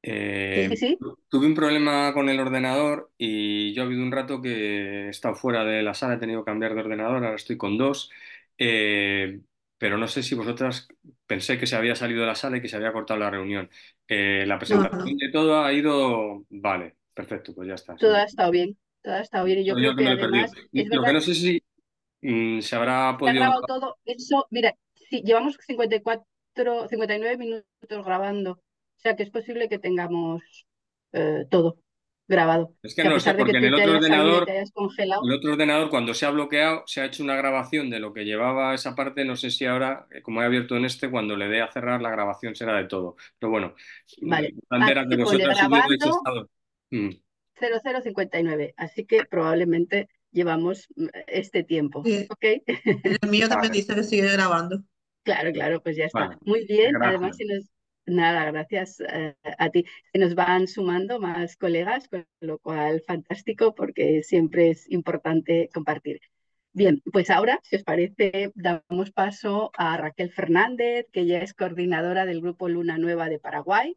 Sí, sí, Tuve un problema con el ordenador y yo ha habido un rato que he estado fuera de la sala, he tenido que cambiar de ordenador, ahora estoy con dos, pero no sé si vosotras pensé que se había salido de la sala y que se había cortado la reunión. La No, presentación no, de todo ha ido, vale, perfecto, pues ya está. todo ha estado bien, todo ha estado bien, y yo Soy creo yo que que me lo he perdido. además es Lo que verdad no que sé si se habrá se ha podido... grabado todo. Eso, mira, sí, llevamos 59 minutos grabando, o sea que es posible que tengamos todo grabado. Es O que sea, no a lo sé, pesar de que porque tú te hayas salido y te hayas congelado, el otro ordenador cuando se ha bloqueado, se ha hecho una grabación de lo que llevaba esa parte. No sé si ahora, como he abierto en este, cuando le dé a cerrar la grabación será de todo. Pero bueno, vale, entender a que aquí pone vosotras hubierais grabando estado. Mm, 00:59, así que probablemente llevamos este tiempo, sí, ¿ok? el mío también vale, dice que sigue grabando. Claro, claro, pues ya está. vale. Muy bien, además, Gracias. nada, gracias a ti. Se nos van sumando más colegas, con lo cual fantástico, porque siempre es importante compartir. Bien, pues ahora, si os parece, damos paso a Raquel Fernández, que ya es coordinadora del Grupo Luna Nueva de Paraguay.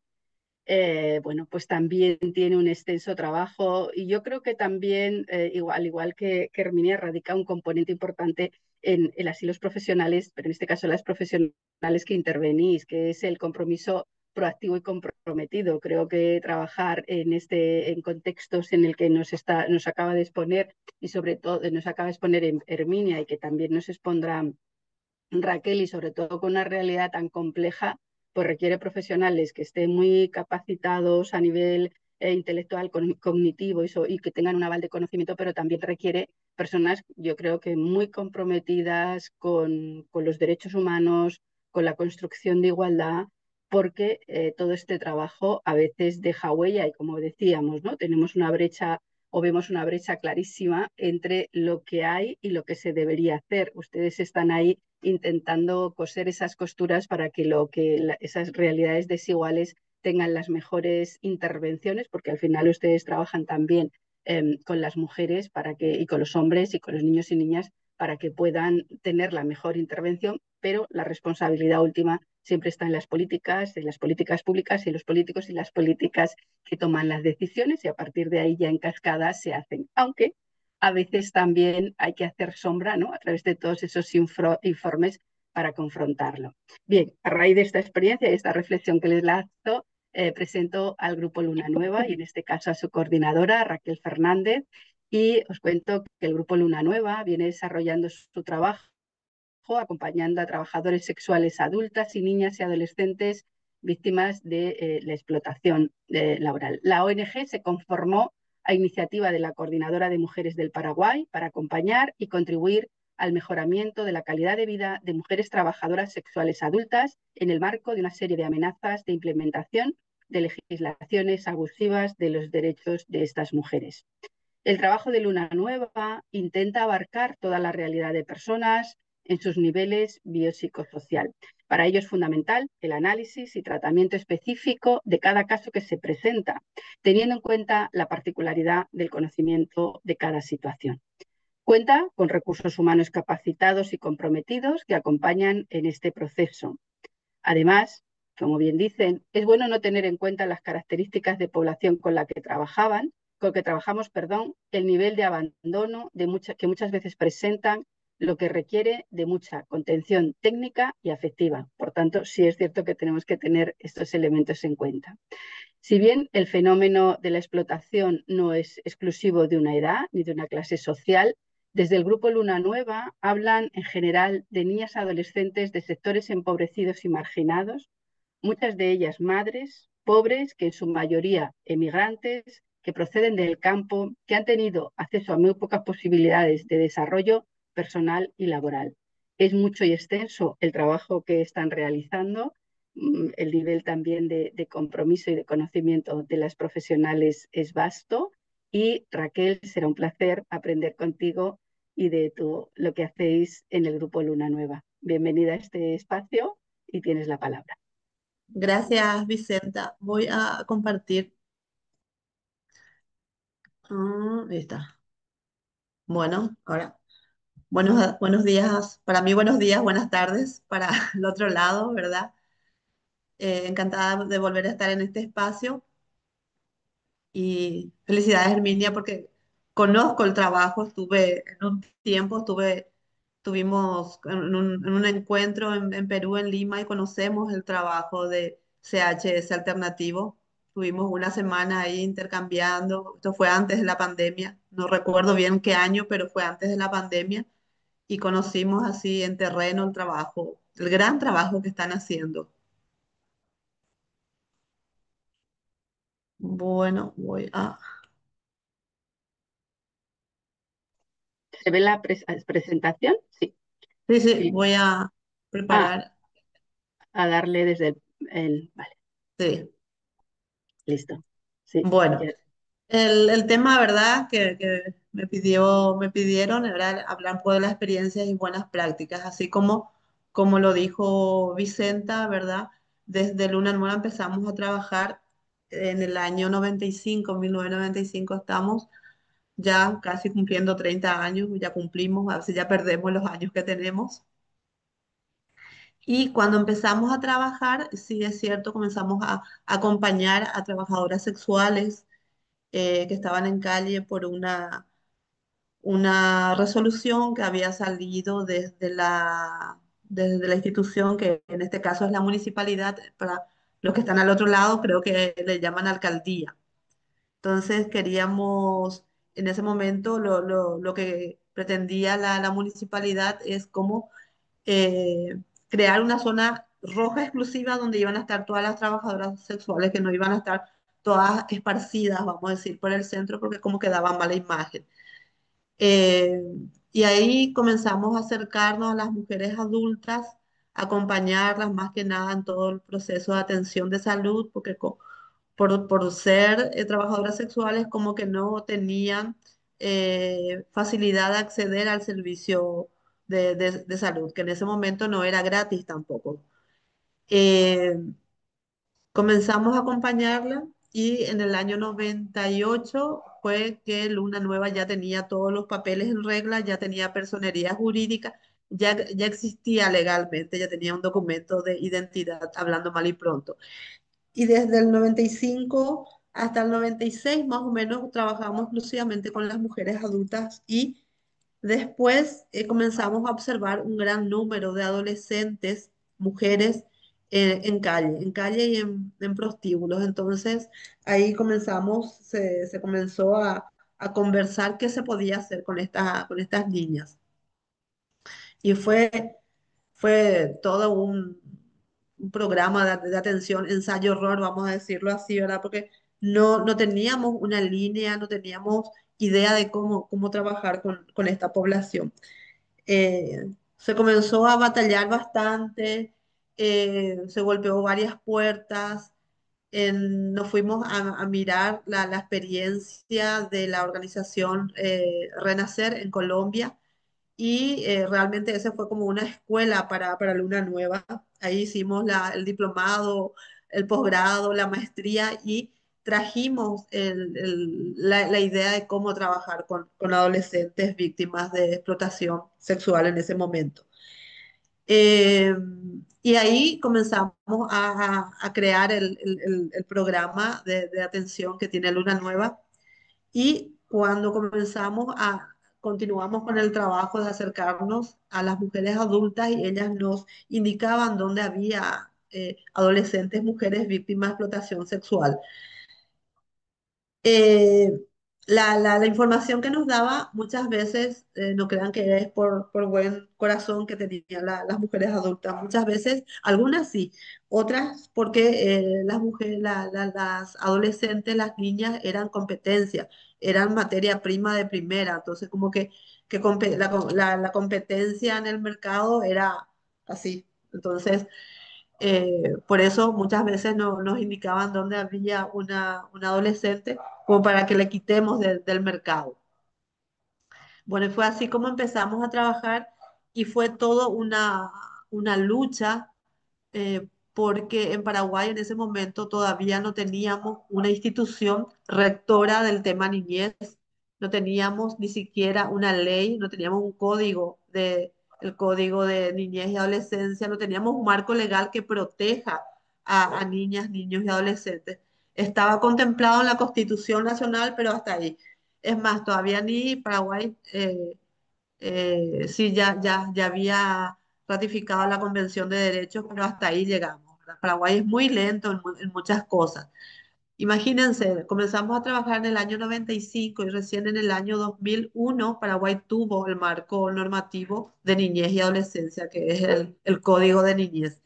Bueno, pues también tiene un extenso trabajo, y yo creo que también, igual que Herminia, radica un componente importante en las y los profesionales, pero en este caso las profesionales que intervenís, que es el compromiso proactivo y comprometido. Creo que trabajar en contextos en el que nos acaba de exponer y sobre todo nos acaba de exponer Herminia y que también nos expondrá Raquel, y sobre todo con una realidad tan compleja, pues requiere profesionales que estén muy capacitados a nivel intelectual, cognitivo y que tengan un aval de conocimiento, pero también requiere personas, yo creo que muy comprometidas con los derechos humanos, con la construcción de igualdad, porque todo este trabajo a veces deja huella y, como decíamos, ¿no? Tenemos una brecha o vemos una brecha clarísima entre lo que hay y lo que se debería hacer. Ustedes están ahí intentando coser esas costuras para que esas realidades desiguales tengan las mejores intervenciones, porque al final ustedes trabajan también con las mujeres y con los hombres y con los niños y niñas para que puedan tener la mejor intervención, pero la responsabilidad última siempre está en las políticas públicas y los políticos y las políticas que toman las decisiones, y a partir de ahí ya en cascada se hacen. Aunque a veces también hay que hacer sombra, ¿no? A través de todos esos informes para confrontarlo. Bien, a raíz de esta experiencia y esta reflexión que les lanzo, presento al Grupo Luna Nueva y en este caso a su coordinadora, Raquel Fernández, y os cuento que el Grupo Luna Nueva viene desarrollando su trabajo acompañando a trabajadores sexuales adultas y niñas y adolescentes víctimas de la explotación laboral. La ONG se conformó a iniciativa de la Coordinadora de Mujeres del Paraguay para acompañar y contribuir al mejoramiento de la calidad de vida de mujeres trabajadoras sexuales adultas en el marco de una serie de amenazas de implementación de legislaciones abusivas de los derechos de estas mujeres. El trabajo de Luna Nueva intenta abarcar toda la realidad de personas en sus niveles biopsicosocial. Para ello es fundamental el análisis y tratamiento específico de cada caso que se presenta, teniendo en cuenta la particularidad del conocimiento de cada situación. Cuenta con recursos humanos capacitados y comprometidos que acompañan en este proceso. Además, como bien dicen, es bueno no tener en cuenta las características de población con que trabajamos, el nivel de abandono que muchas veces presentan, lo que requiere de mucha contención técnica y afectiva. Por tanto, sí es cierto que tenemos que tener estos elementos en cuenta. Si bien el fenómeno de la explotación no es exclusivo de una edad ni de una clase social, desde el Grupo Luna Nueva hablan en general de niñas adolescentes de sectores empobrecidos y marginados, muchas de ellas madres, pobres, que en su mayoría emigrantes, que proceden del campo, que han tenido acceso a muy pocas posibilidades de desarrollo personal y laboral. Es mucho y extenso el trabajo que están realizando. El nivel también de compromiso y de conocimiento de las profesionales es vasto. Y Raquel, será un placer aprender contigo y de lo que hacéis en el Grupo Luna Nueva. Bienvenida a este espacio y tienes la palabra. Gracias, Vicenta. Voy a compartir. Ahí está. Bueno, ahora, buenos días. Para mí, buenos días, buenas tardes. Para el otro lado, ¿verdad? Encantada de volver a estar en este espacio. Y felicidades, Herminia, porque conozco el trabajo. Estuve en un tiempo, tuvimos en un encuentro en Perú, en Lima, y conocemos el trabajo de CHS Alternativo. Tuvimos una semana ahí intercambiando. Esto fue antes de la pandemia. No recuerdo bien qué año, pero fue antes de la pandemia. Y conocimos así en terreno el trabajo, el gran trabajo que están haciendo. Bueno, voy a... ¿Se ve la presentación? Sí. Sí, sí, Sí. voy a Ah, preparar. a darle desde vale, Sí. listo. Sí, Bueno, ya. el tema, ¿verdad?, que me pidieron era hablar un poco de las experiencias y buenas prácticas, así como lo dijo Vicenta, ¿verdad? Desde Luna Nueva empezamos a trabajar en el año 95, 1995 estamos ya casi cumpliendo 30 años, ya cumplimos, a veces ya perdemos los años que tenemos. Y cuando empezamos a trabajar, sí es cierto, comenzamos a acompañar a trabajadoras sexuales que estaban en calle una resolución que había salido desde la institución, que en este caso es la municipalidad, para los que están al otro lado, creo que le llaman alcaldía. Entonces queríamos, en ese momento, lo que pretendía la municipalidad es como crear una zona roja exclusiva donde iban a estar todas las trabajadoras sexuales, que no iban a estar todas esparcidas, vamos a decir, por el centro, porque como que daba mala imagen. Eh, y ahí comenzamos a acercarnos a las mujeres adultas, acompañarlas más que nada en todo el proceso de atención de salud, porque por ser trabajadoras sexuales como que no tenían facilidad de acceder al servicio de salud, que en ese momento no era gratis tampoco. Eh, Comenzamos a acompañarla y en el año 98 fue que Luna Nueva ya tenía todos los papeles en regla, ya tenía personería jurídica, ya existía legalmente, ya tenía un documento de identidad, hablando mal y pronto. Y desde el 95 hasta el 96 más o menos trabajamos exclusivamente con las mujeres adultas y después comenzamos a observar un gran número de adolescentes, mujeres en calle y en prostíbulos. Entonces ahí se comenzó a conversar qué se podía hacer con estas niñas. Y fue todo un programa de atención, ensayo-horror, vamos a decirlo así, ¿verdad? Porque no teníamos una línea, no teníamos idea de cómo trabajar con esta población. Se comenzó a batallar bastante, se golpeó varias puertas, nos fuimos a mirar la experiencia de la organización Renacer en Colombia y realmente ese fue como una escuela para Luna Nueva. Ahí hicimos el diplomado, el posgrado, la maestría y trajimos la idea de cómo trabajar con adolescentes víctimas de explotación sexual en ese momento. Eh, y ahí comenzamos a crear el programa de atención que tiene Luna Nueva y cuando continuamos con el trabajo de acercarnos a las mujeres adultas y ellas nos indicaban dónde había adolescentes, mujeres víctimas de explotación sexual. eh, la información que nos daba muchas veces, no crean que es por buen corazón que tenían las mujeres adultas, muchas veces, algunas sí, otras porque las mujeres, las adolescentes, las niñas eran competencia, eran materia prima de primera, entonces como la competencia en el mercado era así. Entonces, por eso muchas veces nos indicaban dónde había una adolescente como para que le quitemos del mercado. Bueno, y fue así como empezamos a trabajar y fue todo una lucha porque en Paraguay en ese momento todavía no teníamos una institución rectora del tema niñez, no teníamos ni siquiera una ley, no teníamos el código de niñez y adolescencia, no teníamos un marco legal que proteja a niñas, niños y adolescentes. Estaba contemplado en la Constitución Nacional, pero hasta ahí. Es más, todavía ni Paraguay sí, ya había ratificado la Convención de Derechos, pero hasta ahí llegamos, ¿verdad? Paraguay es muy lento en muchas cosas. Imagínense, comenzamos a trabajar en el año 95 y recién en el año 2001 Paraguay tuvo el marco normativo de niñez y adolescencia, que es el Código de Niñez.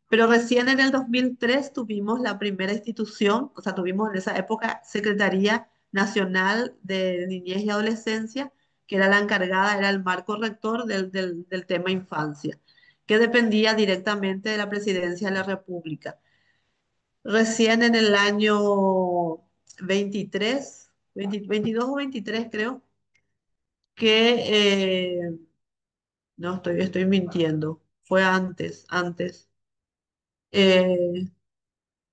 Pero recién en el 2003 tuvimos la primera institución, o sea, tuvimos en esa época Secretaría Nacional de Niñez y Adolescencia, que era la encargada, era el marco rector del tema infancia, que dependía directamente de la Presidencia de la República. Recién en el año 23, 22 o 23 creo, que, no, estoy mintiendo, fue antes. Eh,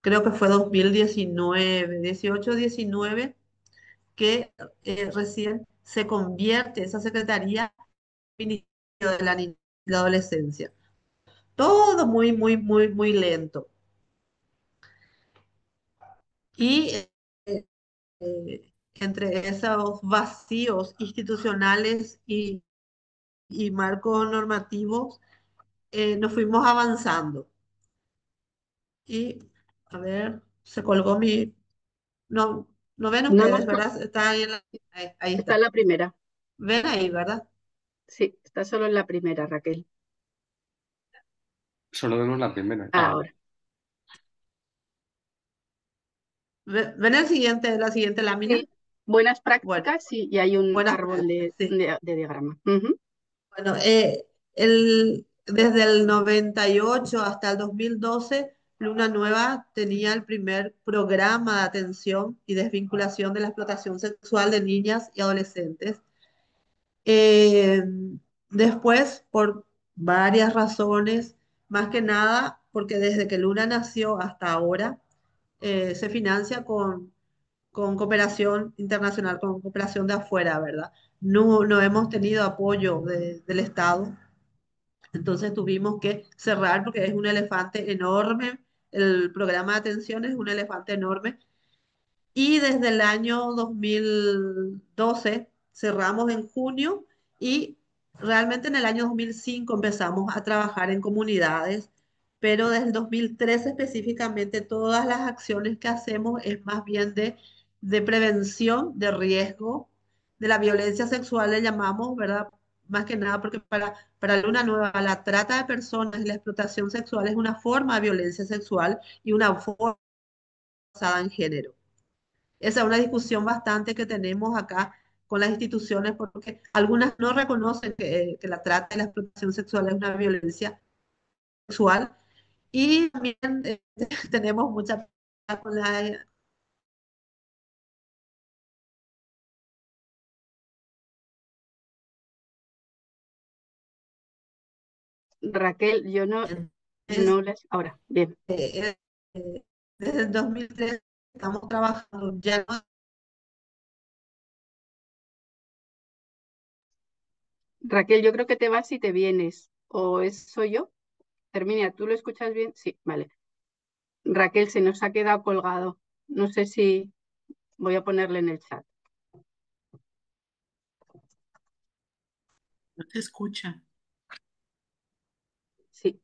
Creo que fue 2019, 18, 19, que recién se convierte esa secretaría en Ministerio de la Niñez y la Adolescencia. Todo muy lento. Y entre esos vacíos institucionales y marcos normativos, nos fuimos avanzando. Y, a ver, se colgó mi... No, no ven No, ustedes, ¿verdad? Está ahí, ahí está en está. la primera. Ven ahí, ¿verdad? Sí, está solo en la primera, Raquel. Solo vemos la primera. Ahora. ¿Ven el siguiente, la siguiente lámina? Sí, buenas Bueno, prácticas y hay un buenas árbol prácticas, de, sí. de diagrama. Ujú. Bueno, desde el 98 hasta el 2012, Luna Nueva tenía el primer programa de atención y desvinculación de la explotación sexual de niñas y adolescentes. Eh, Después, por varias razones, más que nada, porque desde que Luna nació hasta ahora, se financia con cooperación internacional, con cooperación de afuera, ¿verdad? No, no hemos tenido apoyo del Estado, entonces tuvimos que cerrar porque es un elefante enorme, el programa de atención es un elefante enorme y desde el año 2012 cerramos en junio y realmente en el año 2005 empezamos a trabajar en comunidades, pero desde el 2013 específicamente todas las acciones que hacemos es más bien de prevención de riesgo de la violencia sexual, le llamamos, ¿verdad? Más que nada porque para Luna Nueva la trata de personas y la explotación sexual es una forma de violencia sexual y una forma basada en género. Esa es una discusión bastante que tenemos acá con las instituciones porque algunas no reconocen que la trata y la explotación sexual es una violencia sexual y también tenemos mucha con la... Raquel, yo no, es, no les... Ahora, bien. eh, eh, desde el 2003 estamos trabajando ya no. Raquel, yo creo que te vas y te vienes. ¿O soy yo? Herminia, ¿tú lo escuchas bien? Sí, vale. Raquel, se nos ha quedado colgado. No sé si voy a ponerle en el chat. No te escucha. Sí.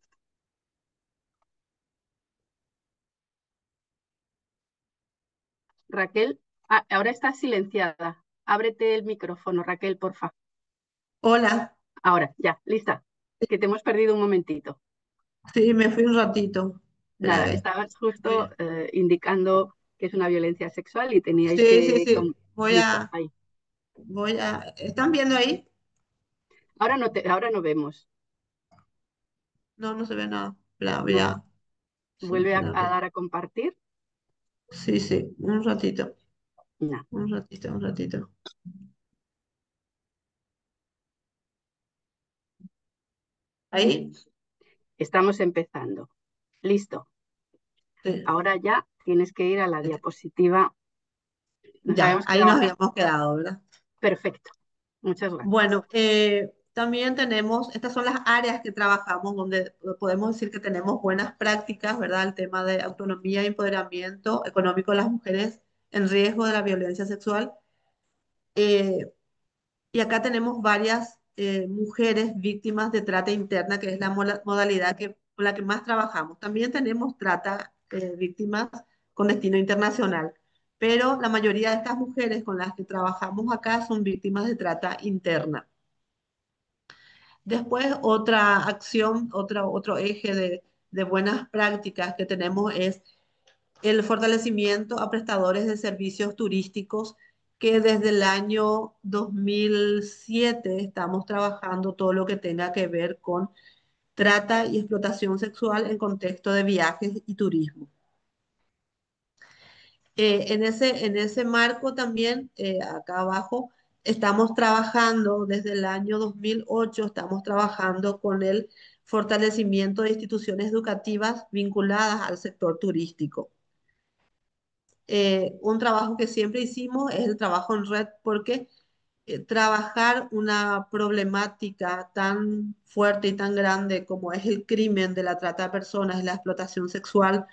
Raquel, ahora está silenciada. Ábrete el micrófono, Raquel, porfa. Hola, Ahora, ya, lista. Que te hemos perdido un momentito. sí, me fui un ratito. Espera, a Nada, ver. estabas justo indicando que es una violencia sexual y teníais Sí, sí, que... sí. Listo, ahí. ¿Están viendo ahí? Ahora no vemos. No, no se ve nada. Espera, No. ya. Sí, Vuelve espera, a espera. dar a compartir. Sí, sí, un ratito. No. Un ratito, un ratito. Ahí. Estamos empezando. Listo. Sí. Ahora ya tienes que ir a la diapositiva. Nos Ya, habíamos ahí nos quedado. habíamos quedado, ¿verdad? Perfecto. Muchas gracias. Bueno, también tenemos, estas son las áreas que trabajamos donde podemos decir que tenemos buenas prácticas, ¿verdad? El tema de autonomía y empoderamiento económico de las mujeres en riesgo de la violencia sexual. Eh, Y acá tenemos varias mujeres víctimas de trata interna, que es la modalidad con la que más trabajamos. También tenemos trata víctimas con destino internacional, pero la mayoría de estas mujeres con las que trabajamos acá son víctimas de trata interna. Después, otra acción, otro eje de buenas prácticas que tenemos es el fortalecimiento a prestadores de servicios turísticos que desde el año 2007 estamos trabajando todo lo que tenga que ver con trata y explotación sexual en contexto de viajes y turismo. En ese marco también, acá abajo, estamos trabajando desde el año 2008, estamos trabajando con el fortalecimiento de instituciones educativas vinculadas al sector turístico. Un trabajo que siempre hicimos es el trabajo en red porque trabajar una problemática tan fuerte y tan grande como es el crimen de la trata de personas y la explotación sexual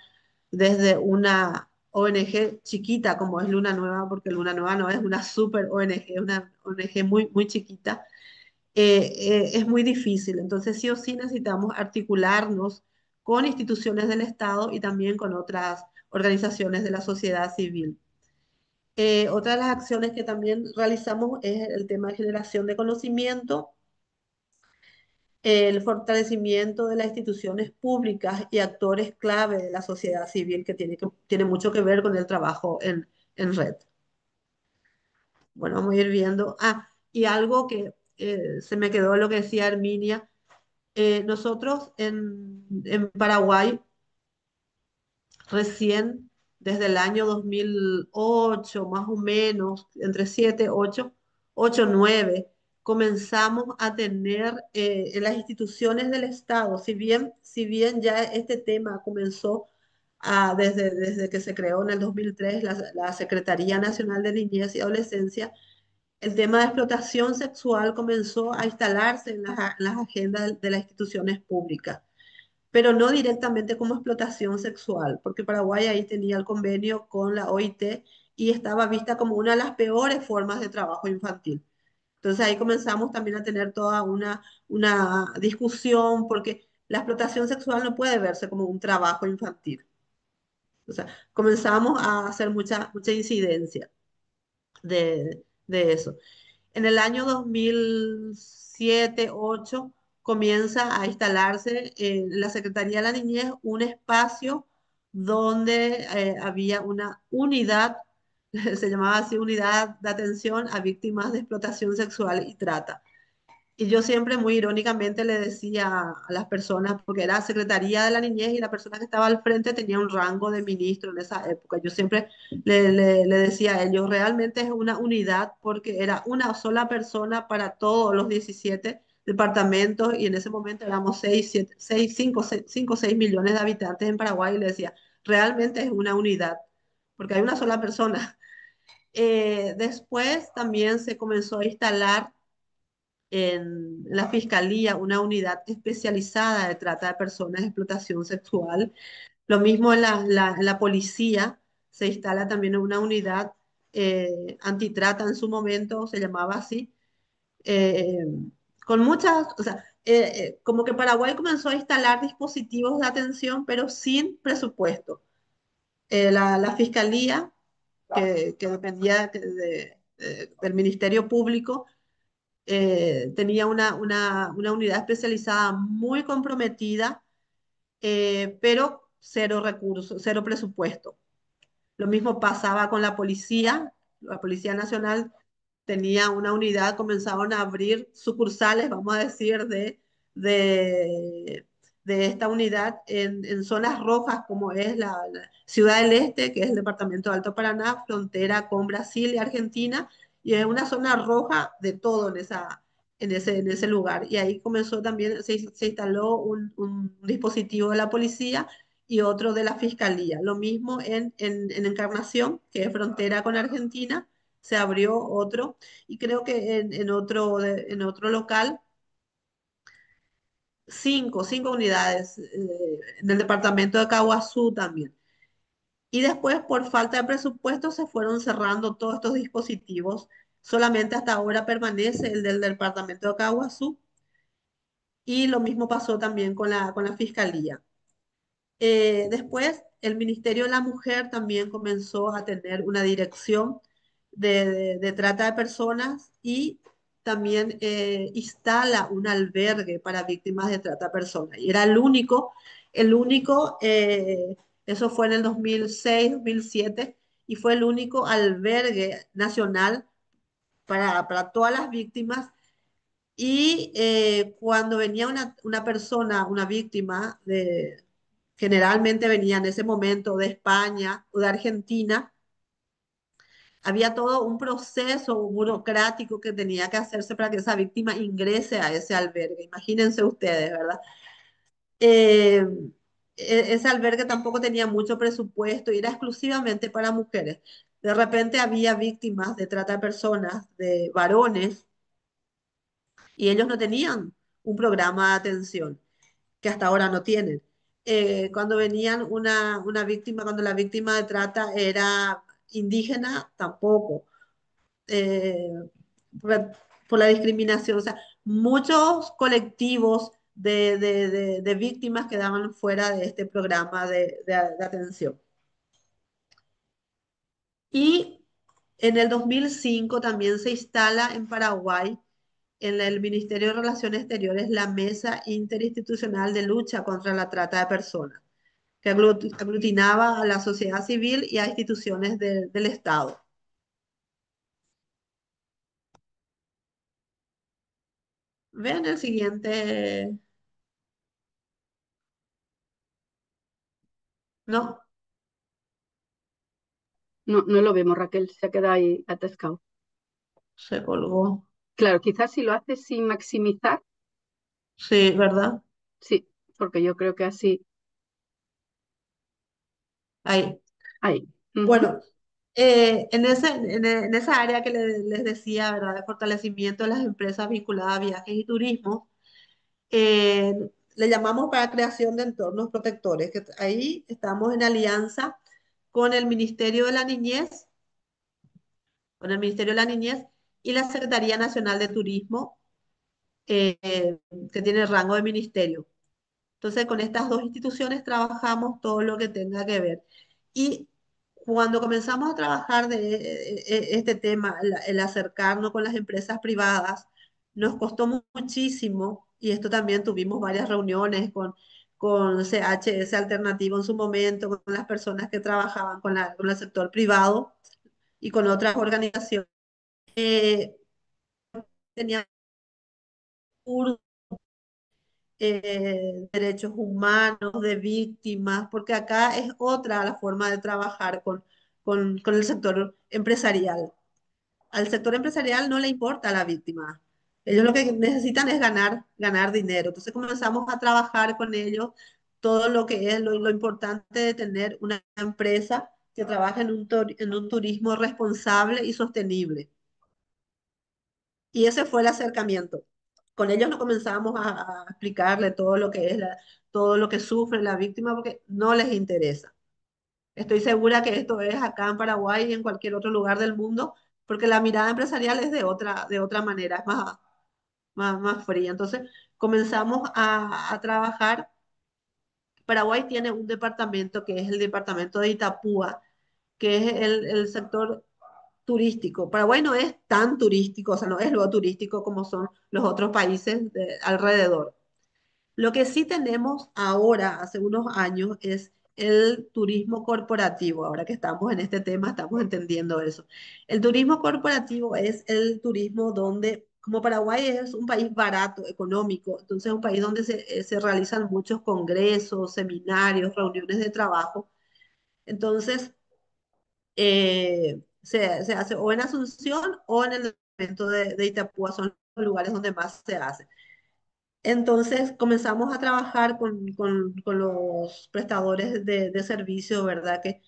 desde una ONG chiquita como es Luna Nueva, porque Luna Nueva no es una super ONG, es una ONG muy, muy chiquita, es muy difícil. Entonces, sí o sí necesitamos articularnos con instituciones del Estado y también con otras organizaciones de la sociedad civil. Otra de las acciones que también realizamos es el tema de generación de conocimiento, el fortalecimiento de las instituciones públicas y actores clave de la sociedad civil tiene mucho que ver con el trabajo en red. Bueno, vamos a ir viendo. Ah, y algo que se me quedó lo que decía Herminia. Nosotros en Paraguay recién desde el año 2008, más o menos, entre 7, 8, 9, comenzamos a tener en las instituciones del Estado, si bien ya este tema comenzó desde que se creó en el 2003 la Secretaría Nacional de Niñez y Adolescencia, el tema de explotación sexual comenzó a instalarse en las agendas de las instituciones públicas, pero no directamente como explotación sexual, porque Paraguay ahí tenía el convenio con la OIT y estaba vista como una de las peores formas de trabajo infantil. Entonces ahí comenzamos también a tener toda una discusión, porque la explotación sexual no puede verse como un trabajo infantil. O sea, comenzamos a hacer mucha incidencia de eso. En el año 2007-2008 comienza a instalarse en la Secretaría de la Niñez un espacio donde había una unidad, se llamaba así, unidad de atención a víctimas de explotación sexual y trata. Y yo siempre muy irónicamente le decía a las personas, porque era Secretaría de la Niñez y la persona que estaba al frente tenía un rango de ministro en esa época. Yo siempre le decía a ellos, realmente es una unidad porque era una sola persona para todos los 17 departamentos y en ese momento éramos 6 7 6 5 5 6 millones de habitantes en Paraguay y le decía, realmente es una unidad porque hay una sola persona. Después también se comenzó a instalar en la Fiscalía una unidad especializada de trata de personas, explotación sexual. Lo mismo en la policía, se instala también una unidad antitrata en su momento, se llamaba así, eh, con muchas, o sea, como que Paraguay comenzó a instalar dispositivos de atención, pero sin presupuesto. La Fiscalía, que dependía del Ministerio Público, tenía una unidad especializada muy comprometida, pero cero recursos, cero presupuesto. Lo mismo pasaba con la Policía Nacional tenía una unidad, comenzaron a abrir sucursales, vamos a decir, de, de esta unidad en zonas rojas como es la Ciudad del Este, que es el departamento de Alto Paraná, frontera con Brasil y Argentina, y es una zona roja de todo en ese lugar. Y ahí comenzó también, se instaló un dispositivo de la policía y otro de la fiscalía. Lo mismo en Encarnación, que es frontera con Argentina, se abrió otro y creo que en otro local, cinco unidades, en el departamento de Caguazú también. Y después, por falta de presupuesto, se fueron cerrando todos estos dispositivos. Solamente hasta ahora permanece el del departamento de Caguazú y lo mismo pasó también con la fiscalía. Después, el Ministerio de la Mujer también comenzó a tener una dirección de trata de personas y también instala un albergue para víctimas de trata de personas. Y era el único, eso fue en el 2006, 2007, y fue el único albergue nacional para todas las víctimas y cuando venía una persona, una víctima, generalmente venía en ese momento de España o de Argentina, había todo un proceso burocrático que tenía que hacerse para que esa víctima ingrese a ese albergue. Imagínense ustedes, ¿verdad? Eh, ese albergue tampoco tenía mucho presupuesto y era exclusivamente para mujeres. De repente había víctimas de trata de personas, de varones, y ellos no tenían un programa de atención que hasta ahora no tienen. cuando venían una víctima, cuando la víctima de trata era indígena, tampoco. eh, por, por la discriminación. O sea, muchos colectivos de víctimas quedaban fuera de este programa de atención. Y en el 2005 también se instala en Paraguay, en el Ministerio de Relaciones Exteriores, la Mesa Interinstitucional de Lucha contra la Trata de Personas, que aglutinaba a la sociedad civil y a instituciones del Estado. Vean el siguiente. No, No, no lo vemos, Raquel, se ha quedado ahí atascado. se colgó. Claro, quizás si lo haces sin maximizar, Sí, ¿verdad? sí, porque yo creo que así, Ahí. ahí. Ujú. Bueno, en esa área que les decía, ¿verdad? De fortalecimiento de las empresas vinculadas a viajes y turismo, eh, le llamamos para creación de entornos protectores, que ahí estamos en alianza con el Ministerio de la Niñez, con el Ministerio de la Niñez y la Secretaría Nacional de Turismo, que tiene rango de ministerio. Entonces, con estas dos instituciones trabajamos todo lo que tenga que ver. Y cuando comenzamos a trabajar de este tema, el acercarnos con las empresas privadas, nos costó muchísimo, y esto también tuvimos varias reuniones con CHS Alternativo en su momento, con las personas que trabajaban con el sector privado y con otras organizaciones. Eh, Teníamos derechos humanos, de víctimas, porque acá es otra la forma de trabajar con el sector empresarial. Al sector empresarial no le importa la víctima. Ellos lo que necesitan es ganar dinero. Entonces comenzamos a trabajar con ellos todo lo que es lo importante de tener una empresa que trabaje en un turismo responsable y sostenible. Y ese fue el acercamiento. Con ellos no comenzamos a explicarle todo lo que es todo lo que sufre la víctima porque no les interesa. Estoy segura que esto es acá en Paraguay y en cualquier otro lugar del mundo, porque la mirada empresarial es de otra manera, es más fría. Entonces comenzamos a trabajar. Paraguay tiene un departamento que es el departamento de Itapúa, que es el sector turístico. Paraguay no es tan turístico, o sea, no es lo turístico como son los otros países alrededor. Lo que sí tenemos ahora, hace unos años, es el turismo corporativo. Ahora que estamos en este tema, estamos entendiendo eso. El turismo corporativo es el turismo donde, como Paraguay es un país barato, económico, entonces es un país donde se realizan muchos congresos, seminarios, reuniones de trabajo. Entonces, se hace o en Asunción o en el departamento de Itapúa, son los lugares donde más se hace. Entonces comenzamos a trabajar con los prestadores de servicio, ¿verdad? Que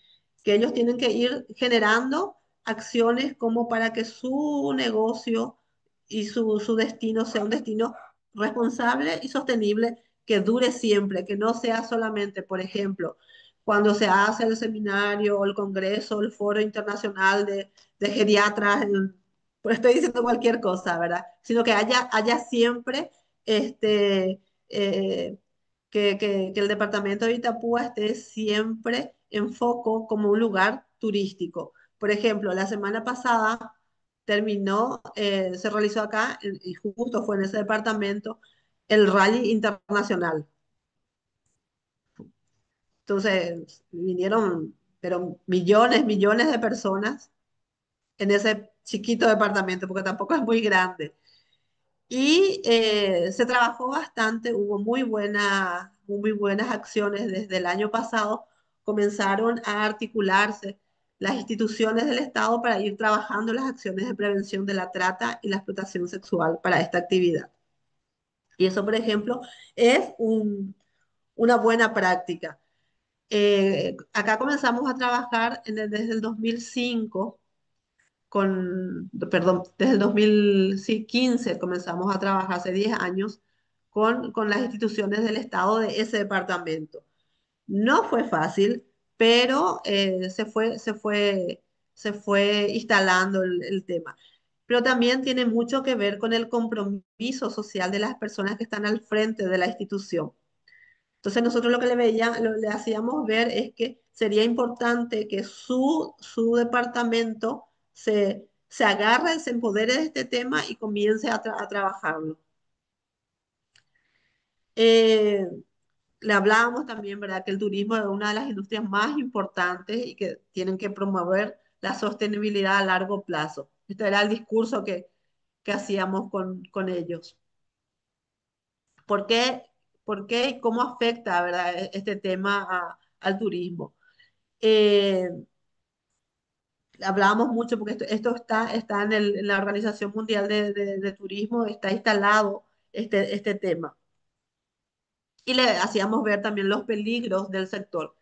ellos tienen que ir generando acciones como para que su negocio y su destino sea un destino responsable y sostenible que dure siempre, que no sea solamente, por ejemplo, cuando se hace el seminario o el congreso, el foro internacional de geriatras, pues estoy diciendo cualquier cosa, ¿verdad? Sino que haya siempre este, eh, que el departamento de Itapúa esté siempre en foco como un lugar turístico. Por ejemplo, la semana pasada se realizó acá, y justo fue en ese departamento, el Rally Internacional. Entonces, vinieron, pero millones de personas en ese chiquito departamento, porque tampoco es muy grande. Y se trabajó bastante, hubo muy buenas acciones desde el año pasado. Comenzaron a articularse las instituciones del Estado para ir trabajando las acciones de prevención de la trata y la explotación sexual para esta actividad. Y eso, por ejemplo, es una buena práctica. Acá comenzamos a trabajar desde el 2005 perdón, desde el 2015 comenzamos a trabajar, hace 10 años, con las instituciones del Estado de ese departamento. No fue fácil, pero se fue instalando el tema. Pero también tiene mucho que ver con el compromiso social de las personas que están al frente de la institución. Entonces nosotros lo que le hacíamos ver es que sería importante que su departamento se agarre, se empodere de este tema y comience a trabajarlo. Eh, Le hablábamos también, ¿verdad?, que el turismo es una de las industrias más importantes y que tienen que promover la sostenibilidad a largo plazo. Este era el discurso que hacíamos con ellos. ¿Por qué, por qué y cómo afecta, ¿verdad?, este tema al turismo? Eh, Hablábamos mucho porque esto está en la Organización Mundial de Turismo, está instalado este tema. Y le hacíamos ver también los peligros del sector.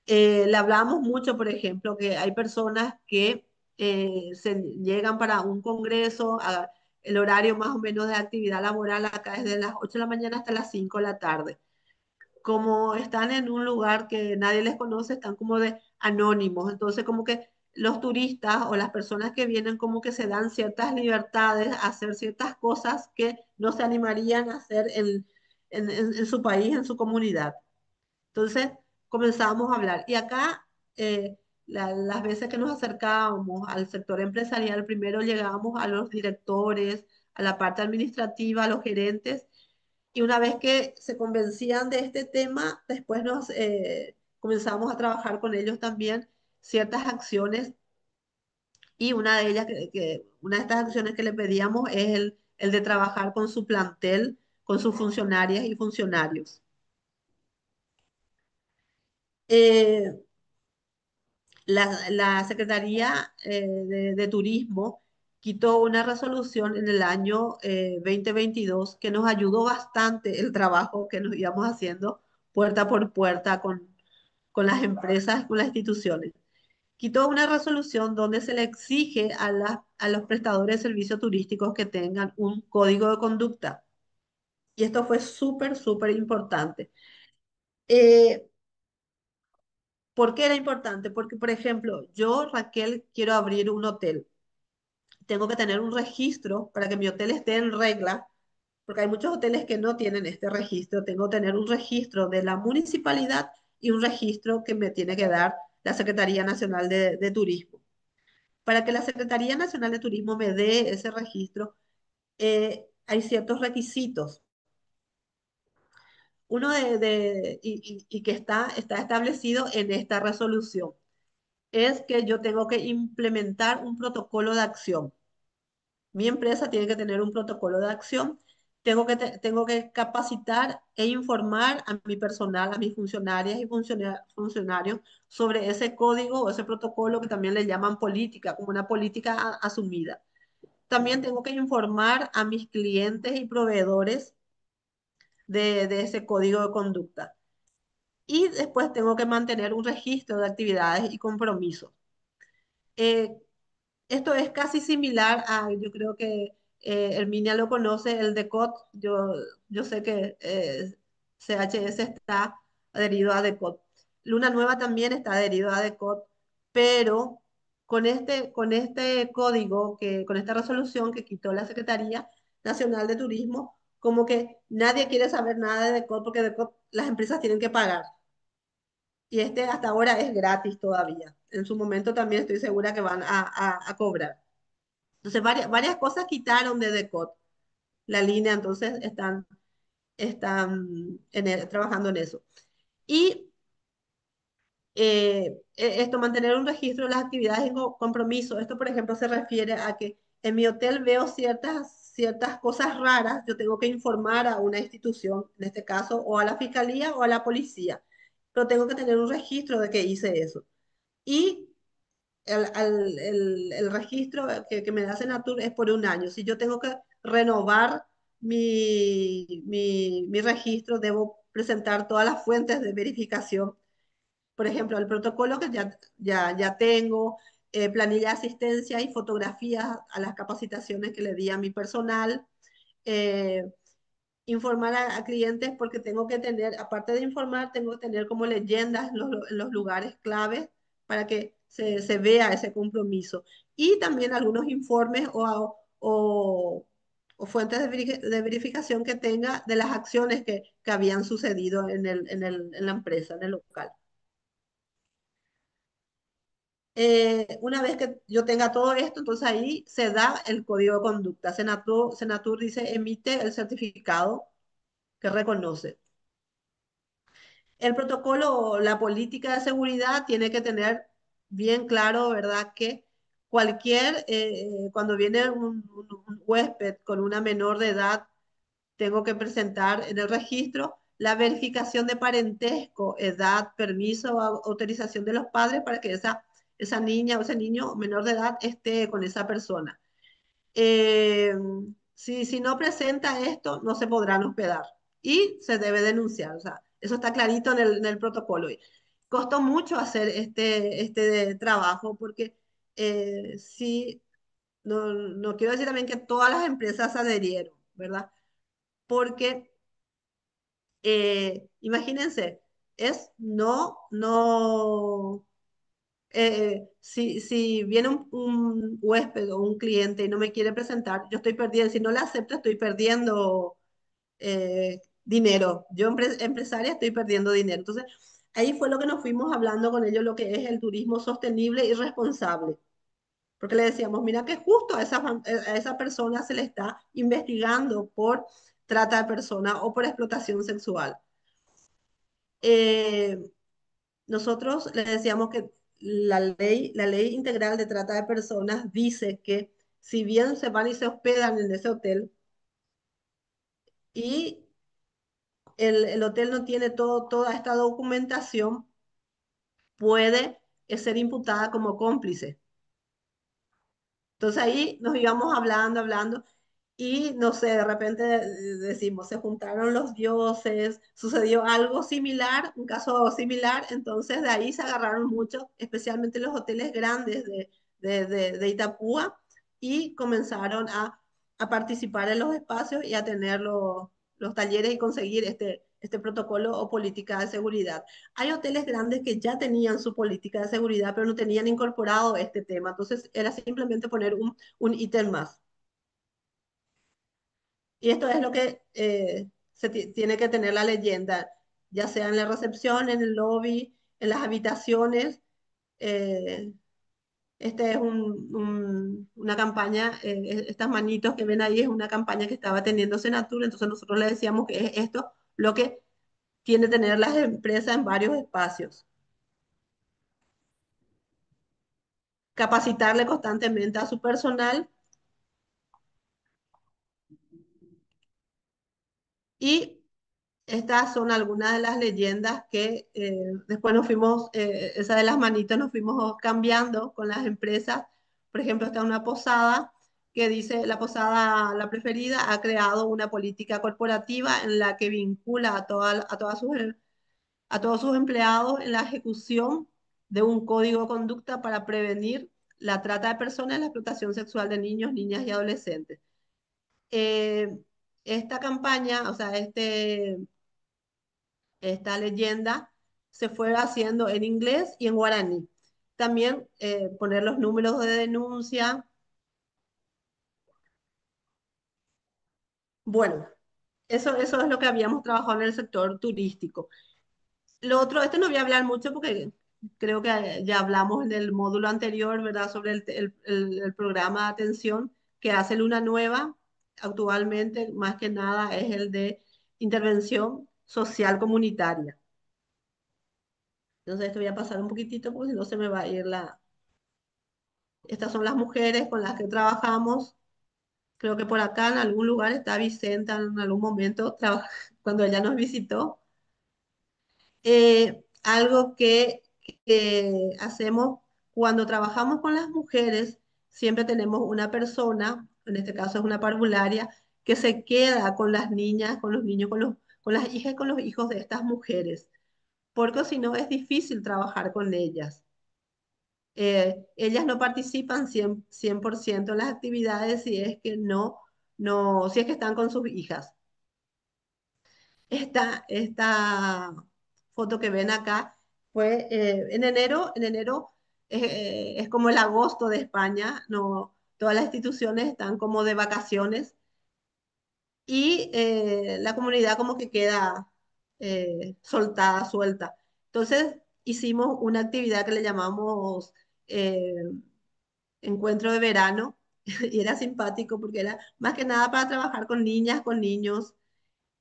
Le hablamos mucho, por ejemplo, que hay personas que se llegan para un congreso, el horario más o menos de actividad laboral acá es de las 8 de la mañana hasta las 5 de la tarde. Como están en un lugar que nadie les conoce, están como de anónimos. Entonces, como que los turistas o las personas que vienen como que se dan ciertas libertades a hacer ciertas cosas que no se animarían a hacer en su país, en su comunidad. Entonces comenzamos a hablar. Y acá, las veces que nos acercábamos al sector empresarial, primero llegábamos a los directores, a la parte administrativa, a los gerentes, y una vez que se convencían de este tema, después nos comenzamos a trabajar con ellos también ciertas acciones, y una de ellas, una de estas acciones que le pedíamos es el de trabajar con su plantel, con sus funcionarias y funcionarios. Eh, la Secretaría de Turismo quitó una resolución en el año 2022 que nos ayudó bastante el trabajo que nos íbamos haciendo puerta por puerta con las empresas, con las instituciones. Quitó una resolución donde se le exige a los prestadores de servicios turísticos que tengan un código de conducta. Y esto fue súper, súper importante. Eh, ¿Por qué era importante? Porque, por ejemplo, yo, Raquel, quiero abrir un hotel. Tengo que tener un registro para que mi hotel esté en regla, porque hay muchos hoteles que no tienen este registro. Tengo que tener un registro de la municipalidad y un registro que me tiene que dar la Secretaría Nacional de Turismo. Para que la Secretaría Nacional de Turismo me dé ese registro, hay ciertos requisitos. Uno y que está establecido en esta resolución es que yo tengo que implementar un protocolo de acción. Mi empresa tiene que tener un protocolo de acción. Tengo que capacitar e informar a mi personal, a mis funcionarias y funcionarios sobre ese código o ese protocolo que también le llaman política, como una política asumida. También tengo que informar a mis clientes y proveedores de ese código de conducta. Y después tengo que mantener un registro de actividades y compromisos. Eh, Esto es casi similar a, yo creo que Herminia lo conoce, el DECOT. Yo sé que CHS está adherido a DECOT. Luna Nueva también está adherido a DECOT, pero con este código, con esta resolución que quitó la Secretaría Nacional de Turismo, como que nadie quiere saber nada de DECOT porque DECOT las empresas tienen que pagar. Y este hasta ahora es gratis todavía. En su momento también estoy segura que van a cobrar. Entonces, varias cosas quitaron de Decot, la línea, entonces están trabajando en eso. Y esto, mantener un registro de las actividades y compromiso. Esto, por ejemplo, se refiere a que en mi hotel veo ciertas cosas raras, yo tengo que informar a una institución, en este caso, o a la fiscalía o a la policía, pero tengo que tener un registro de que hice eso. Y el registro que me da Senatur es por un año. Si yo tengo que renovar mi registro, debo presentar todas las fuentes de verificación. Por ejemplo, el protocolo que ya tengo, planilla de asistencia y fotografías a las capacitaciones que le di a mi personal, eh, informar a clientes porque tengo que tener, aparte de informar, tengo que tener como leyendas en los lugares claves para que se vea ese compromiso. Y también algunos informes o fuentes de verificación que tenga de las acciones que habían sucedido en la empresa, en el local. Una vez que yo tenga todo esto, entonces ahí se da el código de conducta. Senatur dice, emite el certificado que reconoce. El protocolo, la política de seguridad tiene que tener bien claro, ¿verdad? Que cuando viene un huésped con una menor de edad, tengo que presentar en el registro la verificación de parentesco, edad, permiso, autorización de los padres para que esa niña o ese niño menor de edad esté con esa persona. Eh, si no presenta esto, no se podrán hospedar y se debe denunciar. O sea, eso está clarito en el protocolo. Y costó mucho hacer este trabajo porque sí, no quiero decir también que todas las empresas adherieron, ¿verdad? Porque imagínense, es si viene un huésped o un cliente y no me quiere presentar, yo estoy perdiendo, si no le acepto, estoy perdiendo dinero. Yo, empresaria, estoy perdiendo dinero. Entonces, ahí fue lo que nos fuimos hablando con ellos, lo que es el turismo sostenible y responsable. Porque le decíamos, mira que justo a esa persona se le está investigando por trata de personas o por explotación sexual. Eh, Nosotros le decíamos que la ley integral de trata de personas dice que si bien se van y se hospedan en ese hotel y el hotel no tiene toda esta documentación, puede ser imputada como cómplice. Entonces ahí nos íbamos hablando, y no sé, de repente decimos, se juntaron los dioses, sucedió algo similar, un caso similar, entonces de ahí se agarraron mucho, especialmente los hoteles grandes de Itapúa, y comenzaron a participar en los espacios y a tener los talleres y conseguir este protocolo o política de seguridad. Hay hoteles grandes que ya tenían su política de seguridad, pero no tenían incorporado este tema, entonces era simplemente poner un ítem más. Y esto es lo que tiene que tener la leyenda, ya sea en la recepción, en el lobby, en las habitaciones. eh, este es una campaña, estas manitos que ven ahí es una campaña que estaba teniendo Senatur, entonces nosotros le decíamos que es esto lo que tiene que tener las empresas en varios espacios. Capacitarle constantemente a su personal y estas son algunas de las leyendas que después nos fuimos, esa de las manitos nos fuimos cambiando con las empresas. Por ejemplo, está una posada que dice, la posada La Preferida ha creado una política corporativa en la que vincula a todos sus empleados en la ejecución de un código de conducta para prevenir la trata de personas y la explotación sexual de niños, niñas y adolescentes. Eh, Esta campaña, o sea, esta leyenda se fue haciendo en inglés y en guaraní. También poner los números de denuncia. Bueno, eso es lo que habíamos trabajado en el sector turístico. Lo otro, esto no voy a hablar mucho porque creo que ya hablamos en el módulo anterior, ¿verdad? Sobre el programa de atención que hace Luna Nueva actualmente, más que nada es el de intervención social comunitaria. Entonces, esto voy a pasar un poquitito porque si no se me va a ir la... Estas son las mujeres con las que trabajamos. Creo que por acá en algún lugar está Vicenta en algún momento, cuando ella nos visitó. Algo que hacemos cuando trabajamos con las mujeres, siempre tenemos una persona, en este caso es una parvularia, que se queda con las niñas, con los niños, con las hijas y con los hijos de estas mujeres, porque si no es difícil trabajar con ellas. Ellas no participan 100% en las actividades si es que si es que están con sus hijas. Esta foto que ven acá fue en enero. En enero es como el agosto de España, no, todas las instituciones están como de vacaciones y la comunidad como que queda soltada, suelta. Entonces hicimos una actividad que le llamamos eh, encuentro de verano y era simpático porque era más que nada para trabajar con niñas, con niños,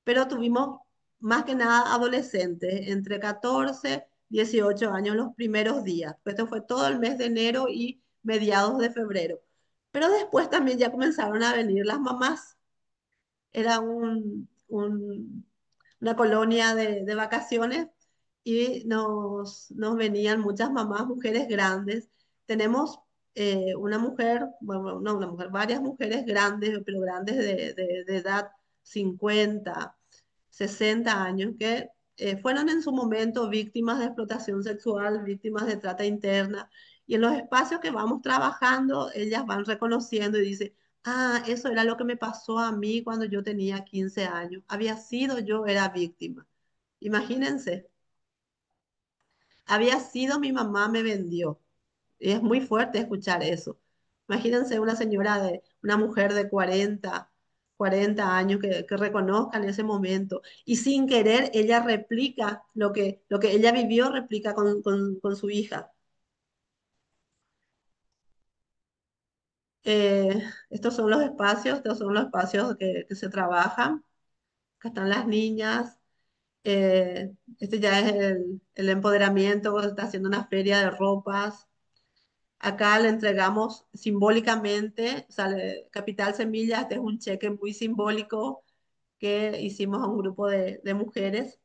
pero tuvimos más que nada adolescentes, entre 14 18 años los primeros días. Esto fue todo el mes de enero y mediados de febrero. Pero después también ya comenzaron a venir las mamás. Era una colonia de vacaciones y nos venían muchas mamás, mujeres grandes. Tenemos una mujer, bueno, no una mujer, varias mujeres grandes, pero grandes de edad 50 60 años, que fueron en su momento víctimas de explotación sexual, víctimas de trata interna. Y en los espacios que vamos trabajando, ellas van reconociendo y dicen, ah, eso era lo que me pasó a mí cuando yo tenía 15 años. Había sido yo, era víctima. Imagínense, había sido mi mamá, me vendió. Y es muy fuerte escuchar eso. Imagínense una mujer de 40 años que reconozca en ese momento y sin querer ella replica lo que ella vivió, replica con su hija. Estos son los espacios que se trabajan. Acá están las niñas. Este ya es el empoderamiento, está haciendo una feria de ropas. Acá le entregamos simbólicamente, o sea, Capital Semilla, este es un cheque muy simbólico que hicimos a un grupo de mujeres.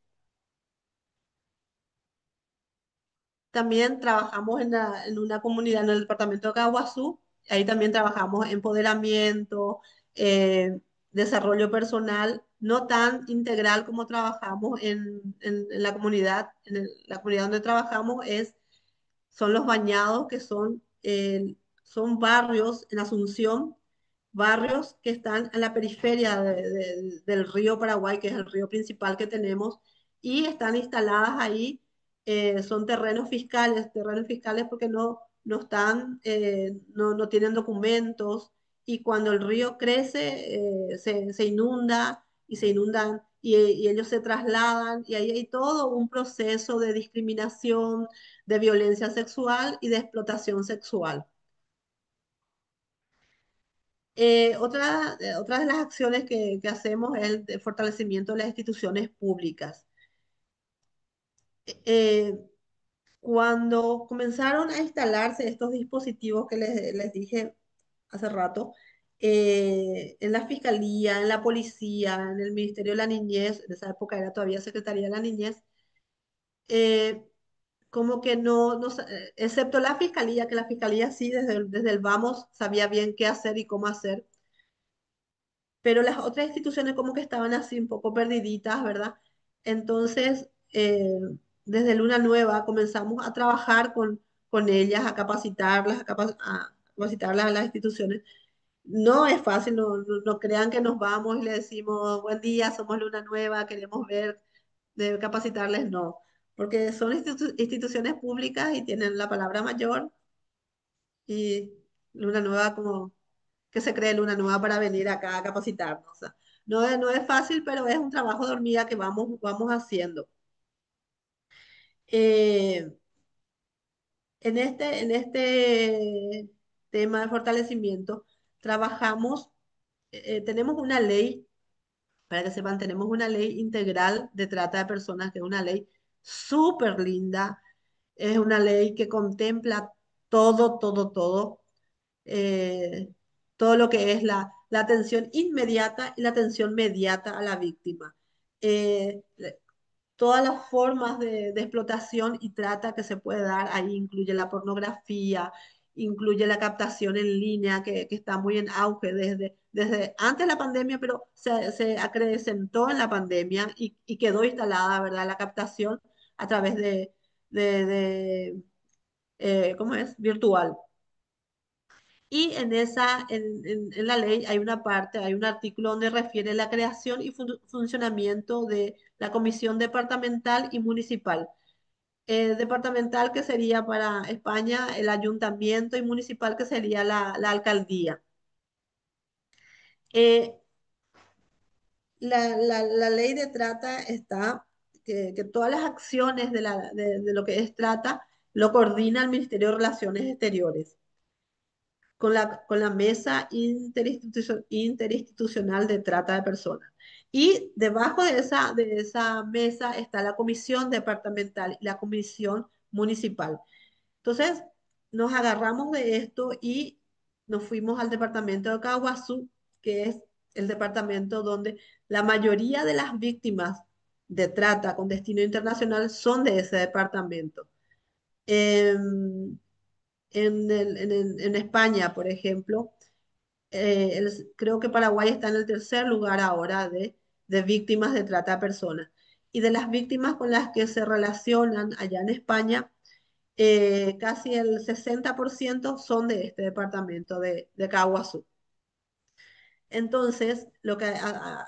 También trabajamos en una comunidad en el departamento de Caguazú, ahí también trabajamos empoderamiento, eh, desarrollo personal, no tan integral como trabajamos en la comunidad. La comunidad donde trabajamos son los bañados, que son barrios en Asunción, barrios que están en la periferia del río Paraguay, que es el río principal que tenemos, y están instaladas ahí, son terrenos fiscales porque no tienen documentos, y cuando el río crece, se inunda, y se inundan, y ellos se trasladan, y ahí hay todo un proceso de discriminación, de violencia sexual y de explotación sexual. Otra de las acciones que hacemos es el de fortalecimiento de las instituciones públicas. Eh, Cuando comenzaron a instalarse estos dispositivos que les dije hace rato, en la Fiscalía, en la Policía, en el Ministerio de la Niñez, en esa época era todavía Secretaría de la Niñez, eh, como que excepto la Fiscalía, que la Fiscalía sí, desde el vamos, sabía bien qué hacer y cómo hacer, pero las otras instituciones como que estaban así un poco perdiditas, ¿verdad? Entonces, desde Luna Nueva comenzamos a trabajar con ellas, a capacitarlas, a capacitarlas a las instituciones. No es fácil, no crean que nos vamos y le decimos, buen día, somos Luna Nueva, queremos ver, de capacitarles, no, porque son instituciones públicas y tienen la palabra mayor, y Luna Nueva como que se cree Luna Nueva para venir acá a capacitarnos. O sea, no es fácil, pero es un trabajo de hormiga que vamos haciendo. Eh, en este tema de fortalecimiento, tenemos una ley, para que sepan, tenemos una ley integral de trata de personas, que es una ley súper linda, es una ley que contempla todo, todo, todo. eh, Todo lo que es la atención inmediata y la atención mediata a la víctima. Eh, Todas las formas de explotación y trata que se puede dar, ahí incluye la pornografía, incluye la captación en línea, que está muy en auge desde antes de la pandemia, pero se acrecentó en la pandemia y quedó instalada, ¿verdad? La captación a través ¿cómo es? Virtual. Y en la ley hay una parte, hay un artículo donde refiere la creación y funcionamiento de la comisión departamental y municipal. Departamental que sería para España el ayuntamiento y municipal que sería la alcaldía. Eh, la ley de trata está, que todas las acciones de lo que es trata lo coordina el Ministerio de Relaciones Exteriores con la Mesa Interinstitucional de Trata de Personas. Y debajo de esa mesa está la comisión departamental y la comisión municipal. Entonces, nos agarramos de esto y nos fuimos al departamento de Caguazú, que es el departamento donde la mayoría de las víctimas de trata con destino internacional son de ese departamento. Em, en España, por ejemplo, creo que Paraguay está en el tercer lugar ahora de víctimas de trata de personas. Y de las víctimas con las que se relacionan allá en España, casi el 60% son de este departamento de Caguazú. Entonces,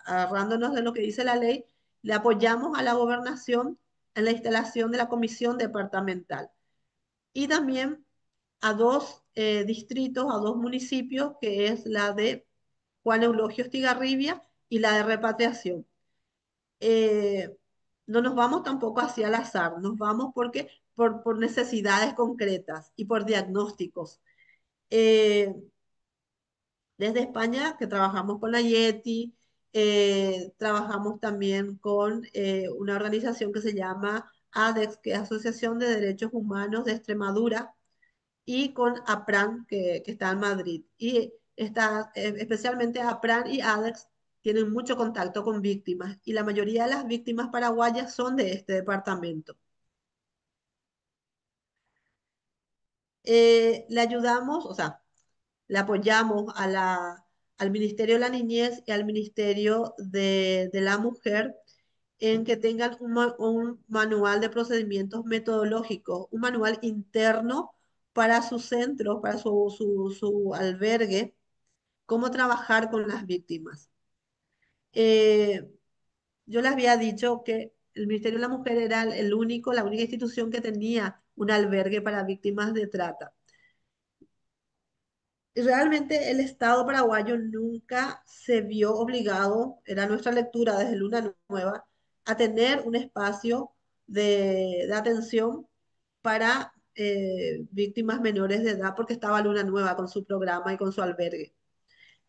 agarrándonos de lo que dice la ley, le apoyamos a la gobernación en la instalación de la comisión departamental y también a dos distritos, a dos municipios, que es la de Juan Eulogio Estigarribia y la de repatriación. Eh, no nos vamos tampoco hacia al azar, nos vamos porque por necesidades concretas y por diagnósticos. Eh, Desde España, que trabajamos con la Yeti, trabajamos también con una organización que se llama ADEX, que es Asociación de Derechos Humanos de Extremadura, y con APRAN, que está en Madrid. Y está, especialmente APRAN y ADEX tienen mucho contacto con víctimas, y la mayoría de las víctimas paraguayas son de este departamento. Le ayudamos, o sea, le apoyamos al Ministerio de la Niñez y al Ministerio de la Mujer en que tengan un manual de procedimientos metodológicos, un manual interno para su centro, para su albergue, cómo trabajar con las víctimas. Eh, yo les había dicho que el Ministerio de la Mujer era la única institución que tenía un albergue para víctimas de trata. Y realmente el Estado paraguayo nunca se vio obligado, era nuestra lectura desde Luna Nueva, a tener un espacio de atención para víctimas menores de edad, porque estaba Luna Nueva con su programa y con su albergue.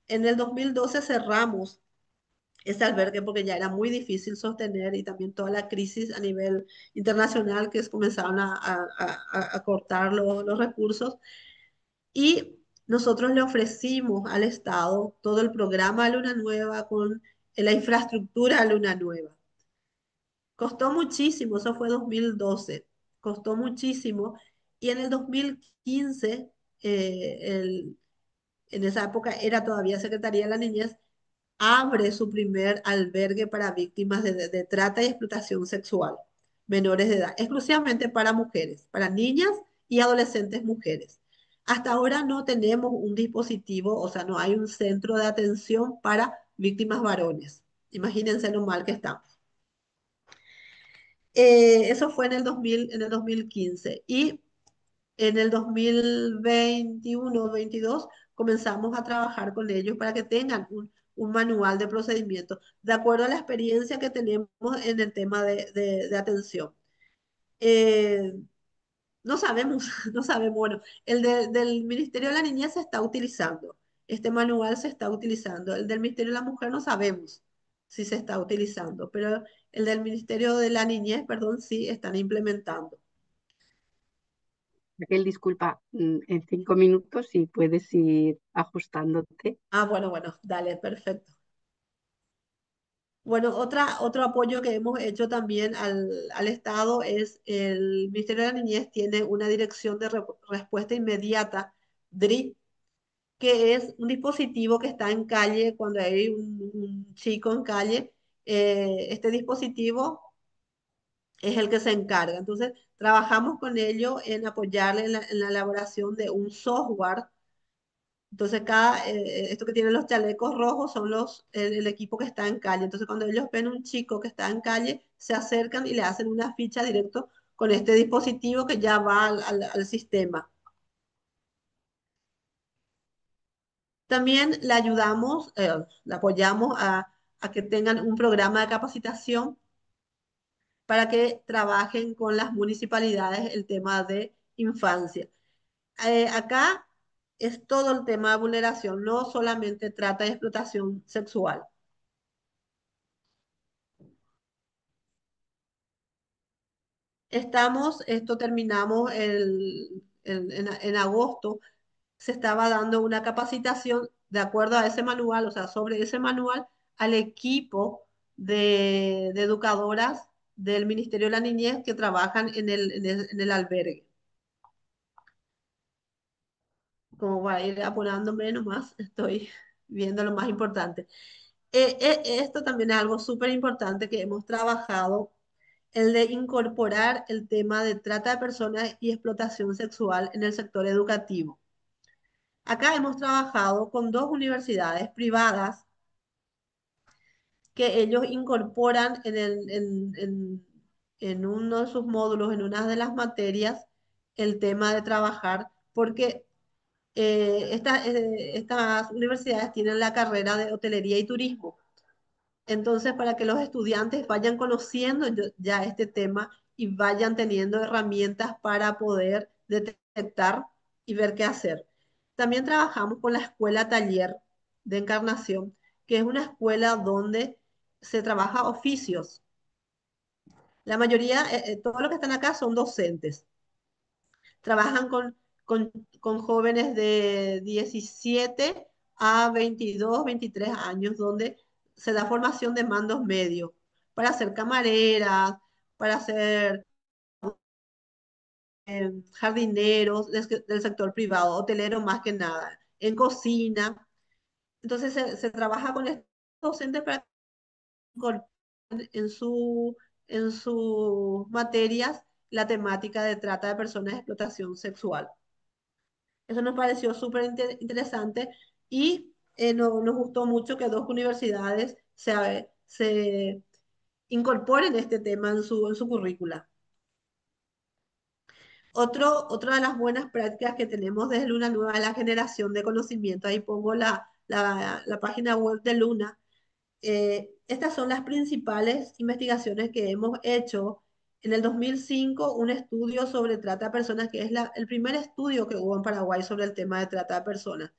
En el 2012 cerramos ese albergue porque ya era muy difícil sostener, y también toda la crisis a nivel internacional, que comenzaron a cortar los recursos. Y nosotros le ofrecimos al Estado todo el programa Luna Nueva con la infraestructura Luna Nueva. Costó muchísimo, eso fue 2012, costó muchísimo. Y en el 2015, en esa época era todavía Secretaría de la Niñez, abre su primer albergue para víctimas de trata y explotación sexual, menores de edad, exclusivamente para mujeres, para niñas y adolescentes mujeres. Hasta ahora no tenemos un dispositivo, o sea, no hay un centro de atención para víctimas varones. Imagínense lo mal que estamos. Eso fue en el 2015. Y en el 2021-22 comenzamos a trabajar con ellos para que tengan un manual de procedimiento de acuerdo a la experiencia que tenemos en el tema de atención. Eh, no sabemos, no sabemos. Bueno, del Ministerio de la Niñez se está utilizando. Este manual se está utilizando. El del Ministerio de la Mujer no sabemos si se está utilizando, pero el del Ministerio de la Niñez, perdón, sí están implementando. Raquel, disculpa, en 5 minutos si puedes ir ajustándote. Ah, bueno, bueno, dale, perfecto. Bueno, otro apoyo que hemos hecho también al Estado es el Ministerio de la Niñez tiene una dirección de respuesta inmediata, DRI, que es un dispositivo que está en calle cuando hay un chico en calle. Este dispositivo es el que se encarga. Entonces, trabajamos con ellos en apoyarle en la elaboración de un software Entonces, esto que tienen los chalecos rojos son el equipo que está en calle. Entonces, cuando ellos ven un chico que está en calle, se acercan y le hacen una ficha directo con este dispositivo que ya va al sistema. También le ayudamos, le apoyamos a que tengan un programa de capacitación para que trabajen con las municipalidades el tema de infancia. Acá es todo el tema de vulneración, no solamente trata de explotación sexual. Esto terminamos en agosto, se estaba dando una capacitación de acuerdo a ese manual, o sea, sobre ese manual, al equipo de educadoras del Ministerio de la Niñez que trabajan en el albergue. Como para ir apurándome nomás, estoy viendo lo más importante. Esto también es algo súper importante que hemos trabajado, el de incorporar el tema de trata de personas y explotación sexual en el sector educativo. Acá hemos trabajado con dos universidades privadas que ellos incorporan en uno de sus módulos, en una de las materias, el tema de trabajar, porque estas universidades tienen la carrera de hotelería y turismo. Entonces, para que los estudiantes vayan conociendo ya este tema y vayan teniendo herramientas para poder detectar y ver qué hacer. También trabajamos con la escuela taller de Encarnación, que es una escuela donde se trabaja oficios. La mayoría, todos los que están acá son docentes. Trabajan con, con jóvenes de 17 a 22, 23 años, donde se da formación de mandos medios para ser camareras, para ser jardineros del sector privado, hotelero más que nada, en cocina. Entonces se trabaja con estos docentes para que incorporen en en sus materias la temática de trata de personas y explotación sexual. Eso nos pareció súper interesante y nos gustó mucho que dos universidades se incorporen este tema en su currícula. Otra de las buenas prácticas que tenemos desde Luna Nueva es la generación de conocimiento. Ahí pongo la página web de Luna. Estas son las principales investigaciones que hemos hecho. En el 2005, un estudio sobre trata de personas, que es el primer estudio que hubo en Paraguay sobre el tema de trata de personas.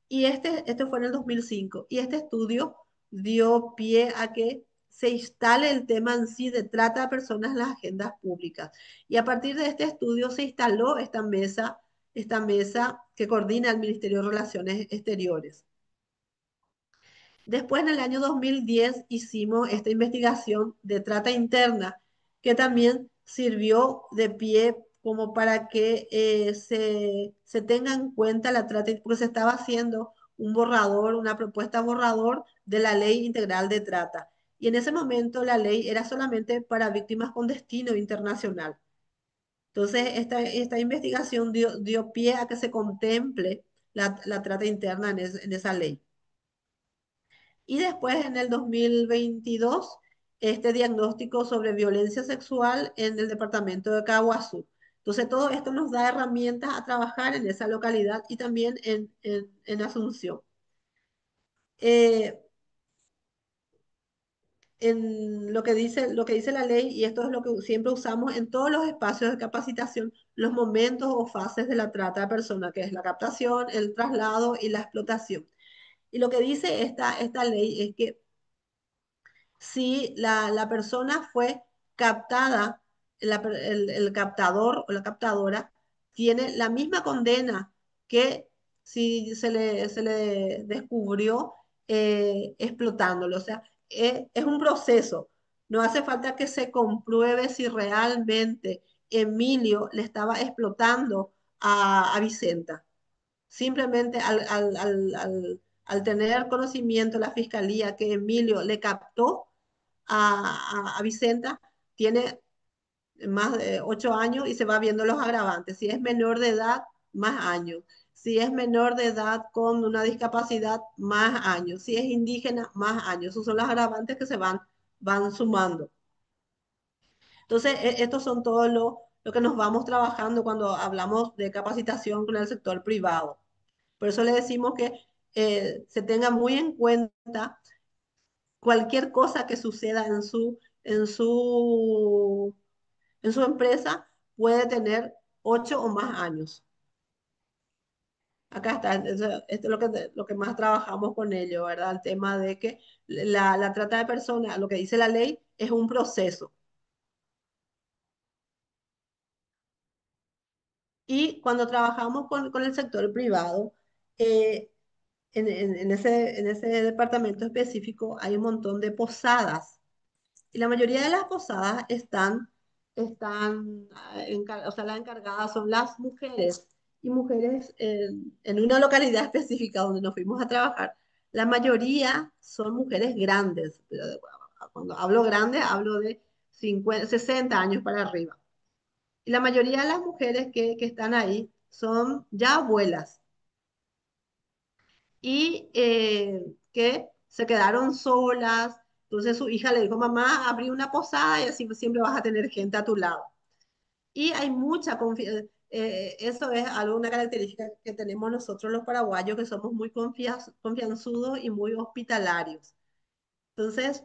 Y este fue en el 2005. Y este estudio dio pie a que se instale el tema en sí de trata de personas en las agendas públicas. Y a partir de este estudio se instaló esta mesa que coordina el Ministerio de Relaciones Exteriores. Después, en el año 2010, hicimos esta investigación de trata interna, que también sirvió de pie como para que se tenga en cuenta la trata, porque se estaba haciendo un borrador, una propuesta borrador de la Ley Integral de Trata. Y en ese momento la ley era solamente para víctimas con destino internacional. Entonces, esta investigación dio pie a que se contemple la trata interna en esa ley. Y después, en el 2022, este diagnóstico sobre violencia sexual en el departamento de Caguazú. Entonces, todo esto nos da herramientas a trabajar en esa localidad y también en Asunción. Eh, en lo que dice la ley, y esto es lo que siempre usamos en todos los espacios de capacitación, los momentos o fases de la trata de personas, que es la captación, el traslado y la explotación. Y lo que dice esta ley es que si la persona fue captada, el captador o la captadora tiene la misma condena que si se le descubrió explotándolo. O sea, es un proceso. No hace falta que se compruebe si realmente Emilio le estaba explotando a Vicenta. Simplemente al tener conocimiento la fiscalía que Emilio le captó a Vicenta, tiene más de 8 años y se va viendo los agravantes. Si es menor de edad, más años. Si es menor de edad con una discapacidad, más años. Si es indígena, más años. Esos son los agravantes que van sumando. Entonces, estos son todos lo que nos vamos trabajando cuando hablamos de capacitación con el sector privado. Por eso le decimos que se tenga muy en cuenta cualquier cosa que suceda en su, en su empresa, puede tener 8 o más años. Acá está, esto es lo que más trabajamos con ello, ¿verdad? El tema de que la trata de personas, lo que dice la ley, es un proceso. Y cuando trabajamos con el sector privado, eh, en ese departamento específico hay un montón de posadas. Y la mayoría de las posadas están o sea, las encargadas son las mujeres. Y mujeres en una localidad específica donde nos fuimos a trabajar, la mayoría son mujeres grandes. Pero cuando hablo grandes, hablo de 50, 60 años para arriba. Y la mayoría de las mujeres que están ahí son ya abuelas y que se quedaron solas. Entonces su hija le dijo, mamá, abrí una posada y así siempre vas a tener gente a tu lado. Y hay mucha confianza. Eso es algo, una característica que tenemos nosotros los paraguayos, que somos muy confianzudos y muy hospitalarios. Entonces,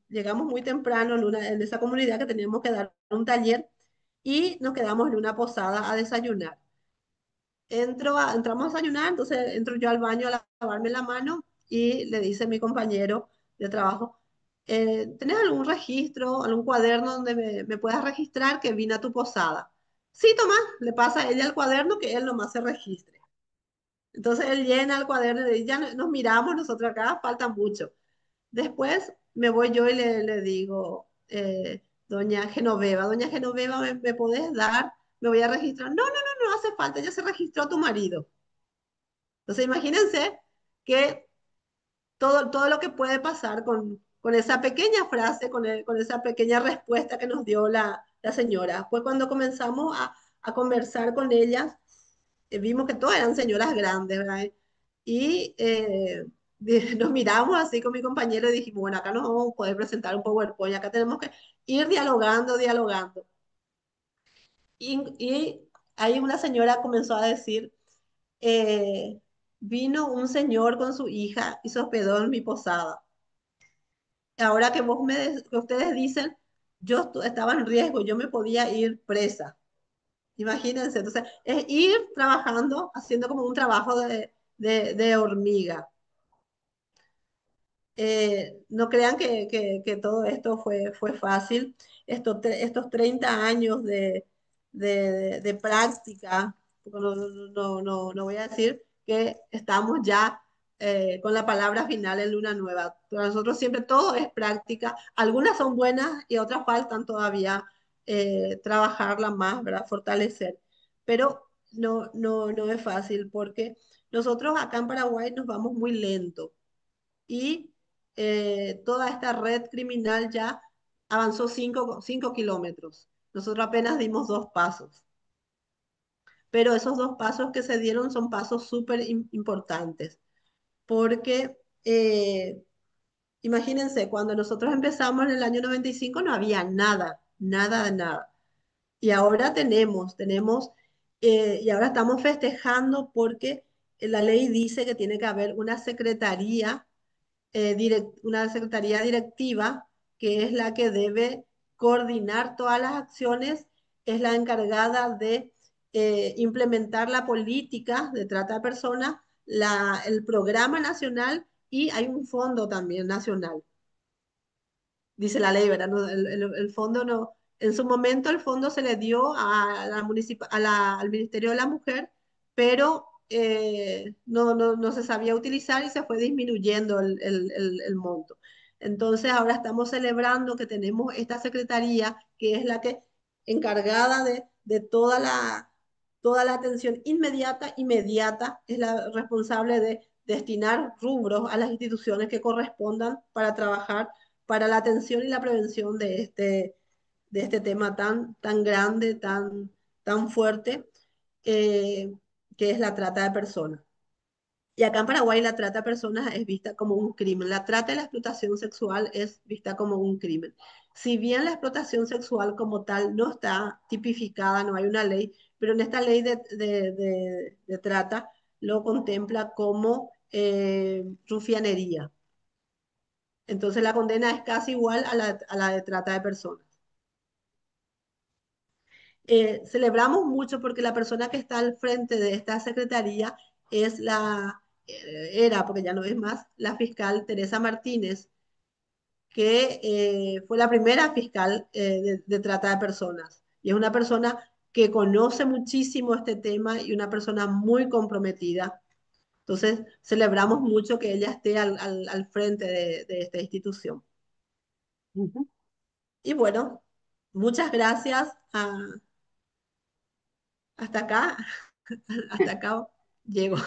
llegamos muy temprano en esa comunidad que teníamos que dar un taller y nos quedamos en una posada a desayunar. Entramos a desayunar, entonces entro yo al baño a lavarme la mano y le dice mi compañero de trabajo, ¿tenés algún registro, algún cuaderno donde me puedas registrar que vine a tu posada? Sí, Tomás, le pasa a ella el cuaderno que él nomás se registre. Entonces él llena el cuaderno y le dice, ya nos miramos nosotros acá, falta mucho. Después me voy yo y le digo, doña Genoveva, ¿me podés dar? Me voy a registrar. No, no, no, no hace falta, ya se registró tu marido. Entonces imagínense que todo lo que puede pasar con esa pequeña frase, con esa pequeña respuesta que nos dio la señora. Fue cuando comenzamos a conversar con ellas, vimos que todas eran señoras grandes, ¿verdad? Y nos miramos así con mi compañero y dijimos, bueno, acá nos vamos a poder presentar un PowerPoint, acá tenemos que ir dialogando, dialogando. Y ahí una señora comenzó a decir, eh, vino un señor con su hija y se hospedó en mi posada. Ahora que que ustedes dicen, estaba en riesgo, yo me podía ir presa. Imagínense, entonces es ir trabajando, haciendo como un trabajo de hormiga. No crean que todo esto fue fácil. Estos 30 años de práctica, porque no voy a decir que estamos ya con la palabra final en Luna Nueva. Para nosotros siempre todo es práctica. Algunas son buenas y otras faltan todavía trabajarla más, ¿verdad? Fortalecer. Pero no es fácil porque nosotros acá en Paraguay nos vamos muy lento y toda esta red criminal ya avanzó 5 kilómetros. Nosotros apenas dimos 2 pasos, pero esos 2 pasos que se dieron son pasos súper importantes, porque imagínense, cuando nosotros empezamos en el año 95 no había nada, nada de nada. Y ahora y ahora estamos festejando porque la ley dice que tiene que haber una secretaría directiva que es la que debe coordinar todas las acciones, es la encargada de implementar la política de trata de personas, el programa nacional y hay un fondo también nacional, dice la ley, ¿verdad? El fondo no, en su momento el fondo se le dio al Ministerio de la Mujer, pero no se sabía utilizar y se fue disminuyendo el monto. Entonces ahora estamos celebrando que tenemos esta secretaría que es la que encargada de toda la atención inmediata, es la responsable de destinar rubros a las instituciones que correspondan para trabajar para la atención y la prevención de este tema tan grande, tan fuerte. eh, que es la trata de personas. Y acá en Paraguay la trata de personas es vista como un crimen. La trata y la explotación sexual es vista como un crimen. Si bien la explotación sexual como tal no está tipificada, no hay una ley, pero en esta ley de trata lo contempla como rufianería. Entonces la condena es casi igual a la de trata de personas. Celebramos mucho porque la persona que está al frente de esta secretaría es era, porque ya no es más, la fiscal Teresa Martínez, que fue la primera fiscal de trata de personas. Y es una persona que conoce muchísimo este tema y una persona muy comprometida. Entonces, celebramos mucho que ella esté al frente de esta institución. Ujú. Y bueno, muchas gracias. Hasta acá, hasta acá llego.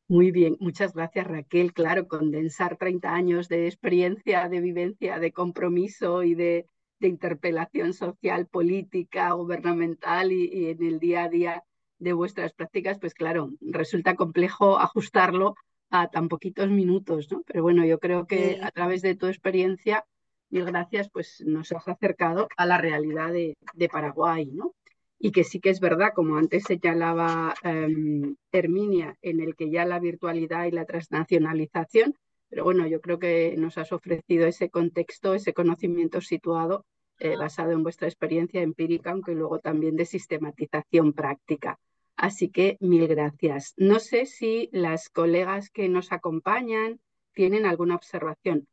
Muy bien, muchas gracias Raquel. Claro, condensar 30 años de experiencia, de vivencia, de compromiso y de interpelación social, política, gubernamental y en el día a día de vuestras prácticas, pues claro, resulta complejo ajustarlo a tan poquitos minutos, ¿no? Pero bueno, yo creo que a través de tu experiencia, mil gracias, pues nos has acercado a la realidad de Paraguay, ¿no? Y que sí que es verdad, como antes señalaba Herminia, en el que ya la virtualidad y la transnacionalización, pero bueno, yo creo que nos has ofrecido ese contexto, ese conocimiento situado basado en vuestra experiencia empírica, aunque luego también de sistematización práctica. Así que mil gracias. No sé si las colegas que nos acompañan tienen alguna observación.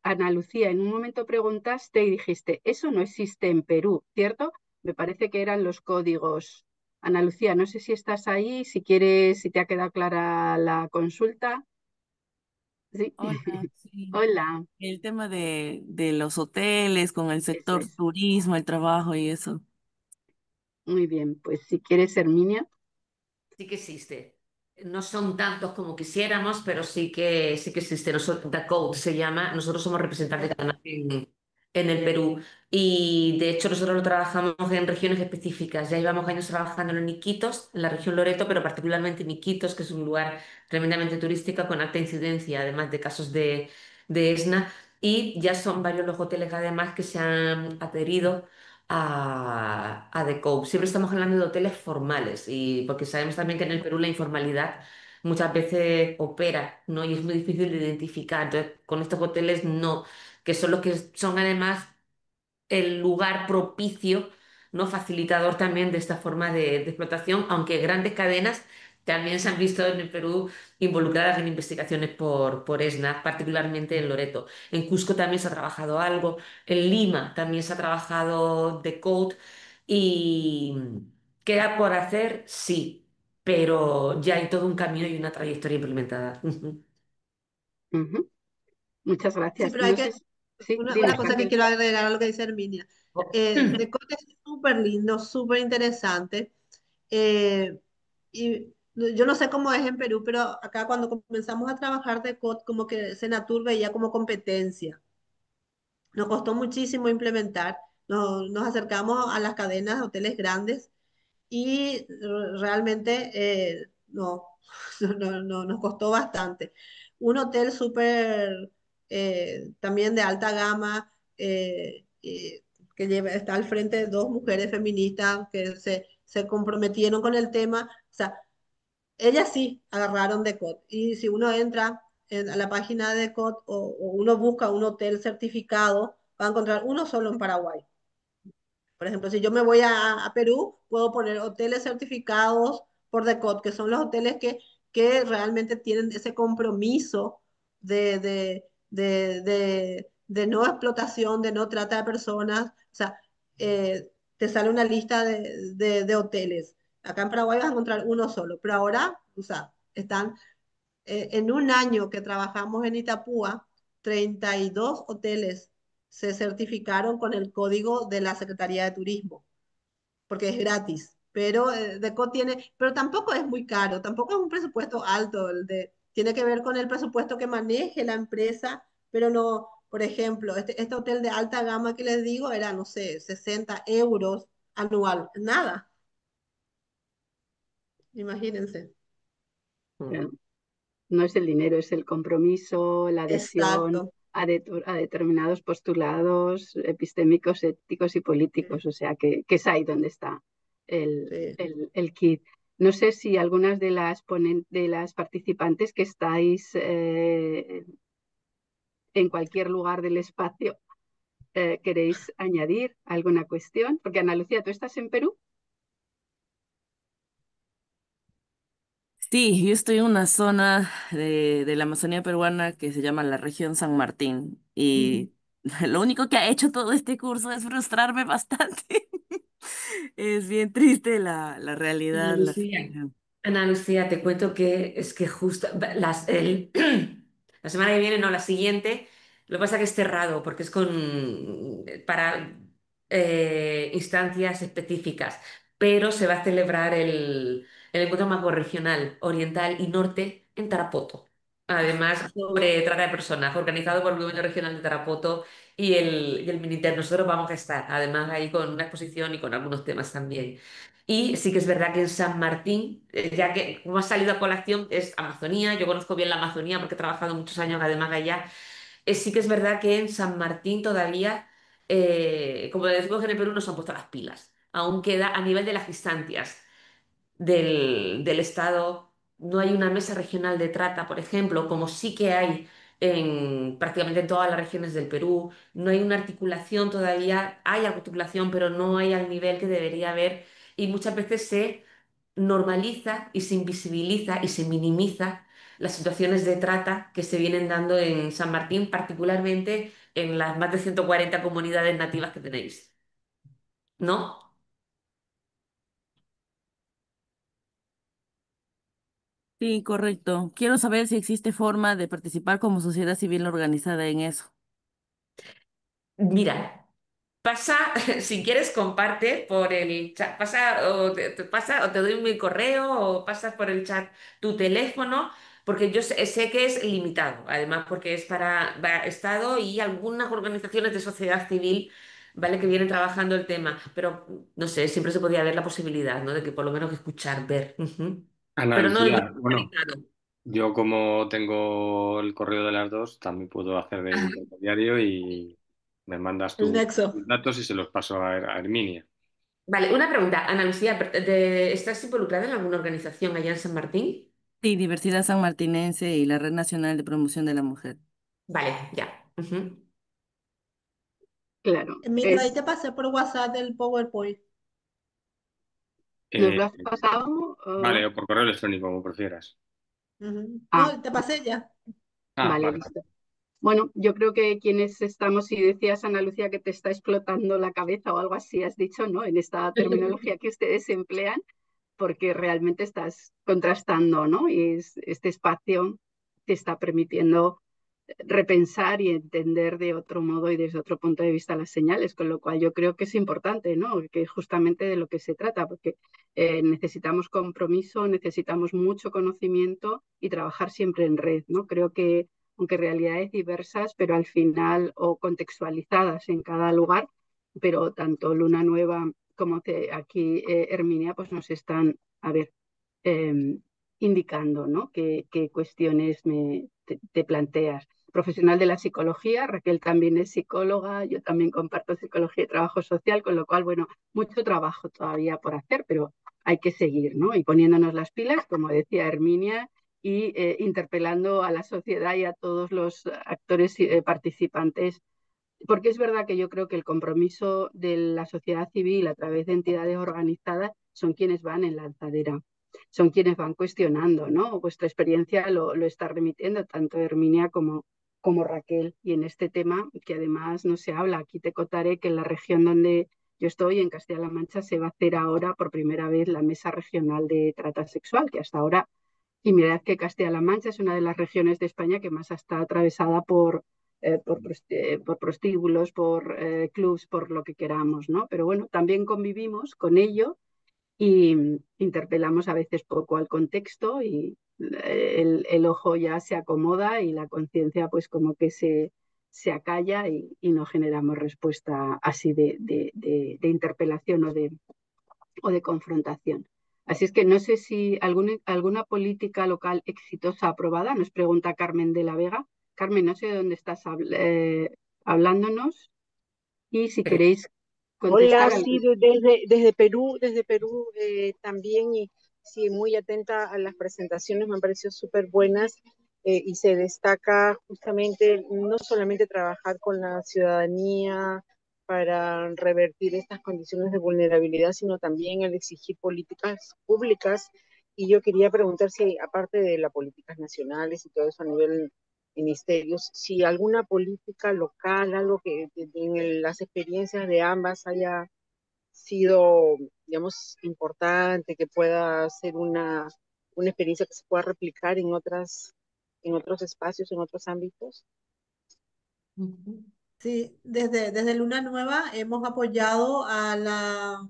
Ana Lucía, en un momento preguntaste y dijiste, eso no existe en Perú, ¿cierto? Me parece que eran los códigos. Ana Lucía, no sé si estás ahí, si quieres, si te ha quedado clara la consulta. Sí. Hola, sí. Hola, El tema de los hoteles con el eso sector es. turismo, el trabajo y eso. Muy bien, pues si quieres, Herminia. Sí que existe. No son tantos como quisiéramos, pero sí que existe. Nosotros, The Code se llama. Nosotros somos representantes canadienses en el Perú. Y de hecho nosotros lo trabajamos en regiones específicas. Ya llevamos años trabajando en Iquitos, en la región Loreto, pero particularmente en Iquitos, que es un lugar tremendamente turístico con alta incidencia, además de casos de ESNA. Y ya son varios los hoteles además que se han adherido a The Cove. Siempre estamos hablando de hoteles formales y porque sabemos también que en el Perú la informalidad muchas veces opera, ¿no? Y es muy difícil de identificar. Entonces, con estos hoteles no, que son los que son además el lugar propicio, ¿no? Facilitador también de esta forma de explotación, aunque grandes cadenas también se han visto en el Perú involucradas en investigaciones por ESNA, particularmente en Loreto. En Cusco también se ha trabajado algo, en Lima también se ha trabajado de Code y queda por hacer, sí, pero ya hay todo un camino y una trayectoria implementada. Ujú. Muchas Sí, gracias. pero hay No que, sé si... Sí, una dime. cosa que quiero agregar a lo que dice Herminia. Decote es súper lindo, súper interesante. Y yo no sé cómo es en Perú, pero acá cuando comenzamos a trabajar de COT, como que Senatur veía como competencia. Nos costó muchísimo implementar. Nos acercamos a las cadenas de hoteles grandes y realmente no, nos costó bastante. Un hotel súper también de alta gama que está al frente de dos mujeres feministas que se comprometieron con el tema. O sea, ellas sí agarraron Decot. Y si uno entra a la página de Decot o uno busca un hotel certificado, va a encontrar uno solo en Paraguay. Por ejemplo, si yo me voy a Perú, puedo poner hoteles certificados por DECOT, que son los hoteles que realmente tienen ese compromiso de no explotación, de no trata de personas. O sea, te sale una lista de hoteles. Acá en Paraguay vas a encontrar uno solo, pero ahora, o sea, están en un año que trabajamos en Itapúa, 32 hoteles se certificaron con el código de la Secretaría de Turismo, porque es gratis. Pero DECO tiene, pero tampoco es muy caro, tampoco es un presupuesto alto. Tiene que ver con el presupuesto que maneje la empresa, pero no, por ejemplo, este hotel de alta gama que les digo era, no sé, 60 euros anual, nada. imagínense. Claro. No es el dinero, es el compromiso, la adhesión Exacto, a determinados postulados epistémicos, éticos y políticos. O sea, que es ahí donde está sí. el kit. No sé si algunas de de las participantes que estáis en cualquier lugar del espacio queréis añadir alguna cuestión. Porque Ana Lucía, ¿tú estás en Perú? Sí, yo estoy en una zona de la Amazonía peruana que se llama la región San Martín Ujú. y lo único que ha hecho todo este curso es frustrarme bastante. Es bien triste la Ana realidad, la Lucía, situación. Ana Lucía, te cuento que es que justo la semana que viene, no, la siguiente, lo que pasa es que es cerrado porque es para instancias específicas, pero se va a celebrar el encuentro macrorregional oriental y norte en Tarapoto. Además, sobre trata de personas, organizado por el Gobierno Regional de Tarapoto y el Miniter. Nosotros vamos a estar, además, ahí con una exposición y con algunos temas también. Y sí que es verdad que en San Martín, ya que como ha salido a colación, es Amazonía, yo conozco bien la Amazonía porque he trabajado muchos años además allá, sí que es verdad que en San Martín todavía, como decimos en el Perú, no se han puesto las pilas. Aún queda a nivel de las instancias del Estado, no hay una mesa regional de trata, por ejemplo, como sí que hay en prácticamente en todas las regiones del Perú. No hay una articulación todavía, hay articulación, pero no hay al nivel que debería haber y muchas veces se normaliza y se invisibiliza y se minimiza las situaciones de trata que se vienen dando en San Martín, particularmente en las más de 140 comunidades nativas que tenéis, ¿no? Sí, correcto. Quiero saber si existe forma de participar como sociedad civil organizada en eso. Mira, pasa, si quieres, comparte por el chat, pasa o te doy mi correo o pasas por el chat tu teléfono, porque yo sé que es limitado, además porque es para Estado y algunas organizaciones de sociedad civil, ¿vale? Que vienen trabajando el tema, pero no sé, siempre se podía ver la posibilidad, ¿no? De que por lo menos escuchar, ver. Ujú. Ana Pero no, no Lucía, está bueno, organizado. yo como tengo el correo de las dos, también puedo hacer de intermediario y me mandas El tus nexo. datos y se los paso a Herminia. Vale, una pregunta, Ana Lucía, ¿estás involucrada en alguna organización allá en San Martín? Sí, Diversidad Sanmartinense y la Red Nacional de Promoción de la Mujer. Vale, ya. Ujú. Claro. Mira, ahí te pasé por WhatsApp el PowerPoint. ¿Nos Eh, lo has pasado? vale, o por correo electrónico, como prefieras. Ujú. Ah, No, te pasé ya. vale, Vale. listo. Bueno, yo creo que quienes estamos, si decías, Ana Lucía, que te está explotando la cabeza o algo así, has dicho, ¿no? En esta terminología que ustedes emplean, porque realmente estás contrastando, ¿no? Y este espacio te está permitiendo repensar y entender de otro modo y desde otro punto de vista las señales, con lo cual yo creo que es importante, ¿no? Que justamente de lo que se trata, porque necesitamos compromiso, necesitamos mucho conocimiento y trabajar siempre en red, ¿no? Creo que aunque realidades diversas, pero al final o contextualizadas en cada lugar, pero tanto Luna Nueva como aquí Herminia, pues nos están, a ver, eh, indicando, ¿no? Qué cuestiones te planteas. Profesional de la psicología, Raquel también es psicóloga, yo también comparto psicología y trabajo social, con lo cual, bueno, mucho trabajo todavía por hacer, pero hay que seguir, ¿no? Y poniéndonos las pilas, como decía Herminia, y interpelando a la sociedad y a todos los actores participantes, porque es verdad que yo creo que el compromiso de la sociedad civil a través de entidades organizadas son quienes van en la alzadera, son quienes van cuestionando, ¿no? Vuestra experiencia lo está remitiendo tanto Herminia como Raquel. Y en este tema, que además no se habla, aquí te contaré que en la región donde yo estoy, en Castilla-La Mancha, se va a hacer ahora por primera vez la Mesa Regional de Trata Sexual, que hasta ahora, y mirad que Castilla-La Mancha es una de las regiones de España que más está atravesada por prostíbulos, por clubs, por lo que queramos, ¿no? Pero bueno, también convivimos con ello y interpelamos a veces poco al contexto y el ojo ya se acomoda y la conciencia pues como que se acalla y no generamos respuesta así de interpelación o de confrontación. Así es que no sé si alguna política local exitosa aprobada, nos pregunta Carmen de la Vega. Carmen, no sé de dónde estás hablándonos y si queréis Hola, contestar sí, algo. desde Perú también, y sí, muy atenta a las presentaciones, me han parecido súper buenas, y se destaca justamente no solamente trabajar con la ciudadanía para revertir estas condiciones de vulnerabilidad, sino también el exigir políticas públicas. Y yo quería preguntar si, aparte de las políticas nacionales y todo eso a nivel ministerios, si alguna política local, algo que en las experiencias de ambas haya sido, digamos, importante, que pueda ser una experiencia que se pueda replicar en otros espacios, en otros ámbitos. Ujú. Sí, desde Luna Nueva hemos apoyado al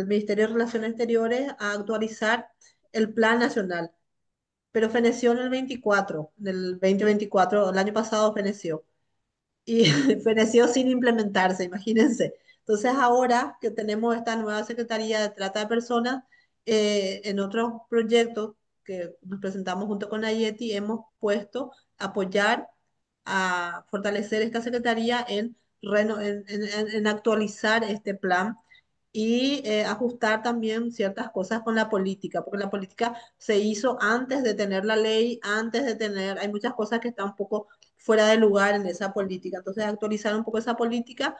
Ministerio de Relaciones Exteriores a actualizar el Plan Nacional, pero feneció en el 24, en el 2024, el año pasado feneció. Y feneció sin implementarse, imagínense. Entonces ahora que tenemos esta nueva Secretaría de Trata de Personas, en otros proyectos que nos presentamos junto con IETI, hemos puesto apoyar a fortalecer esta Secretaría en actualizar este plan y ajustar también ciertas cosas con la política, porque la política se hizo antes de tener la ley, antes de tener, hay muchas cosas que están un poco fuera de lugar en esa política. Entonces, actualizar un poco esa política,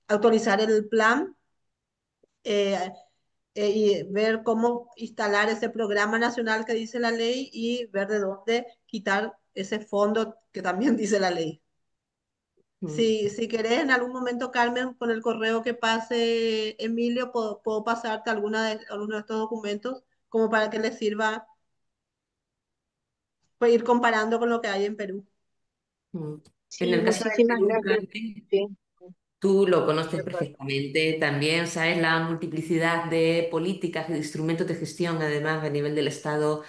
actualizar el plan eh, y ver cómo instalar ese programa nacional que dice la ley y ver de dónde quitar ese fondo que también dice la ley. Mm. Si querés, en algún momento, Carmen, con el correo que pase Emilio, puedo pasarte alguno de estos documentos como para que les sirva pues, ir comparando con lo que hay en Perú. Mm. En Sí, el caso del muchísimas Perú, gracias. Carmen, Sí, tú lo conoces de acuerdo. perfectamente. También sabes la multiplicidad de políticas y de instrumentos de gestión, además, a nivel del Estado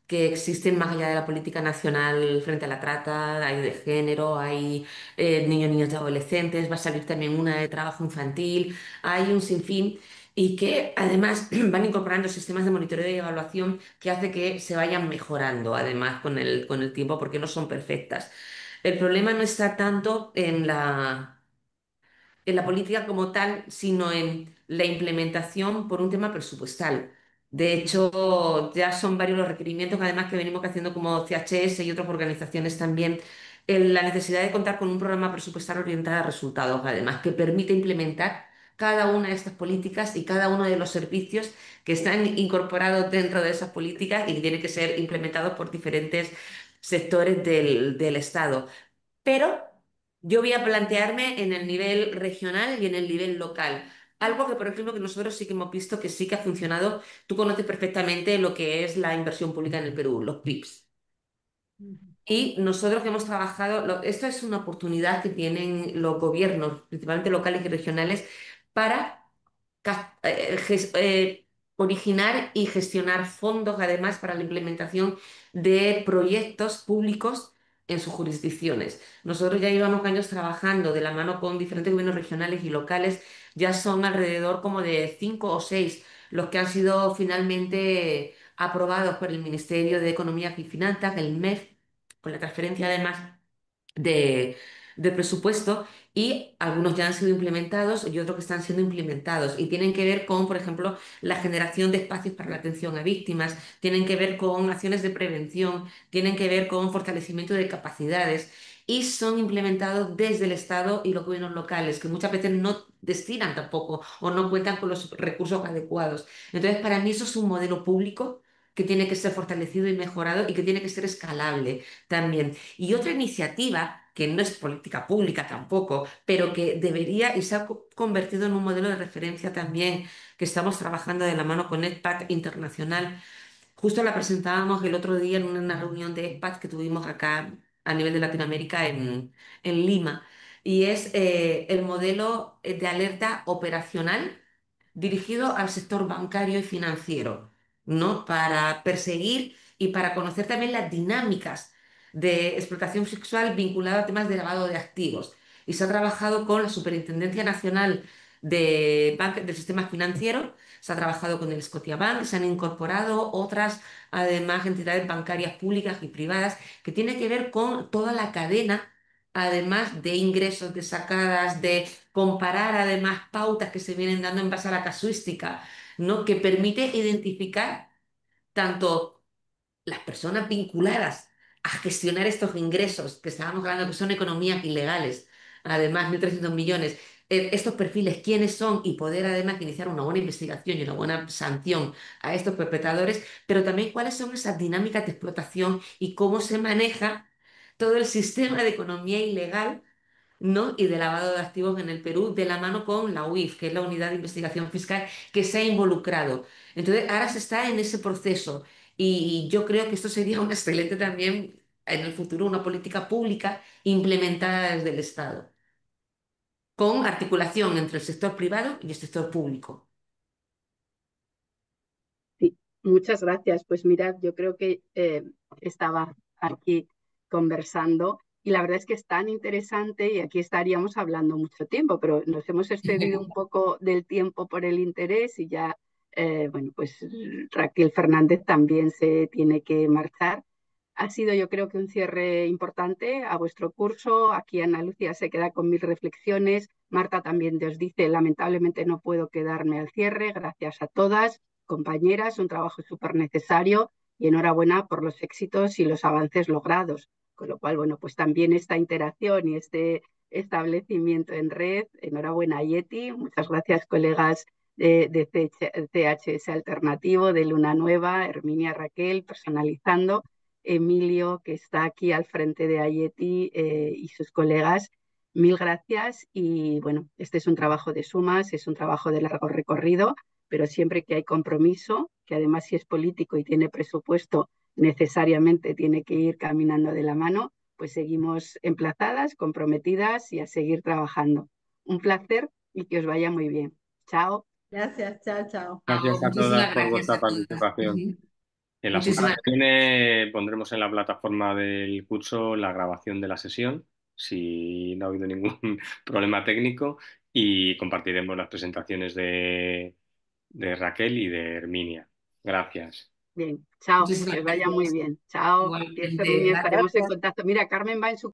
que existen más allá de la política nacional frente a la trata, hay de género, hay niños, niñas y adolescentes, va a salir también una de trabajo infantil, hay un sinfín y que además van incorporando sistemas de monitoreo y evaluación que hace que se vayan mejorando además con el tiempo porque no son perfectas. El problema no está tanto en la política como tal, sino en la implementación por un tema presupuestal. De hecho, ya son varios los requerimientos, además que venimos haciendo como CHS y otras organizaciones también, en la necesidad de contar con un programa presupuestal orientado a resultados, además, que permite implementar cada una de estas políticas y cada uno de los servicios que están incorporados dentro de esas políticas y que tienen que ser implementados por diferentes sectores del Estado. Pero yo voy a plantearme en el nivel regional y en el nivel local. Algo que, por ejemplo, que nosotros sí que hemos visto que sí que ha funcionado. Tú conoces perfectamente lo que es la inversión pública en el Perú, los PIPs. Y nosotros que hemos trabajado, esto es una oportunidad que tienen los gobiernos, principalmente locales y regionales, para originar y gestionar fondos, además, para la implementación de proyectos públicos en sus jurisdicciones. Nosotros ya llevamos años trabajando de la mano con diferentes gobiernos regionales y locales, ya son alrededor como de 5 o 6 los que han sido finalmente aprobados por el Ministerio de Economía y Finanzas, el MEF, con la transferencia además de, de presupuesto y algunos ya han sido implementados y otros que están siendo implementados y tienen que ver con, por ejemplo, la generación de espacios para la atención a víctimas, tienen que ver con acciones de prevención, tienen que ver con fortalecimiento de capacidades y son implementados desde el Estado y los gobiernos locales, que muchas veces no destinan tampoco o no cuentan con los recursos adecuados. Entonces, para mí eso es un modelo público que tiene que ser fortalecido y mejorado y que tiene que ser escalable también. Y otra iniciativa, que no es política pública tampoco, pero que debería y se ha convertido en un modelo de referencia también, que estamos trabajando de la mano con ECPAT Internacional. Justo la presentábamos el otro día en una reunión de ECPAT que tuvimos acá a nivel de Latinoamérica en Lima. Y es el modelo de alerta operacional dirigido al sector bancario y financiero, ¿no? Para perseguir y para conocer también las dinámicas de explotación sexual vinculada a temas de lavado de activos. Y se ha trabajado con la Superintendencia Nacional del Sistema Financiero se ha trabajado con el Scotiabank, se han incorporado otras, además, entidades bancarias públicas y privadas, que tiene que ver con toda la cadena, además de ingresos, de sacadas, de comparar además pautas que se vienen dando en base a la casuística, ¿no? Que permite identificar tanto las personas vinculadas a gestionar estos ingresos, que estábamos hablando que son economías ilegales, además 1.300 millones, estos perfiles, quiénes son y poder además iniciar una buena investigación y una buena sanción a estos perpetradores, pero también cuáles son esas dinámicas de explotación y cómo se maneja todo el sistema de economía ilegal, ¿no? Y de lavado de activos en el Perú de la mano con la UIF, que es la Unidad de Investigación Fiscal, que se ha involucrado. Entonces, ahora se está en ese proceso y yo creo que esto sería un excelente también en el futuro, una política pública implementada desde el Estado, con articulación entre el sector privado y el sector público. Sí, muchas gracias. Pues mirad, yo creo que estaba aquí conversando y la verdad es que es tan interesante y aquí estaríamos hablando mucho tiempo, pero nos hemos excedido un poco del tiempo por el interés y ya, bueno, pues Raquel Fernández también se tiene que marchar. Ha sido yo creo que un cierre importante a vuestro curso. Aquí Ana Lucía se queda con mis reflexiones. Marta también os dice, lamentablemente no puedo quedarme al cierre. Gracias a todas compañeras, un trabajo súper necesario y enhorabuena por los éxitos y los avances logrados. Con lo cual, bueno, pues también esta interacción y este establecimiento en red, enhorabuena a Yeti, muchas gracias colegas de CHS Alternativo, de Luna Nueva, Herminia, Raquel, personalizando, Emilio, que está aquí al frente de Ayeti y sus colegas. Mil gracias y bueno, este es un trabajo de sumas, es un trabajo de largo recorrido, pero siempre que hay compromiso, que además si es político y tiene presupuesto, necesariamente tiene que ir caminando de la mano, pues seguimos emplazadas, comprometidas y a seguir trabajando. Un placer y que os vaya muy bien. Chao. Gracias, chao, chao. Gracias a todas Muchísimas por gracias vuestra a todas. participación. Ujú. En la semana Muchísimas que viene pondremos en la plataforma del curso la grabación de la sesión, si no ha habido ningún problema técnico, y compartiremos las presentaciones de Raquel y de Herminia. Gracias. Bien, chao, Muchísimas que os vaya muy gracias. bien. Chao, y Igualmente, Herminia, gracias. estaremos en Gracias. contacto. Mira, Carmen va en su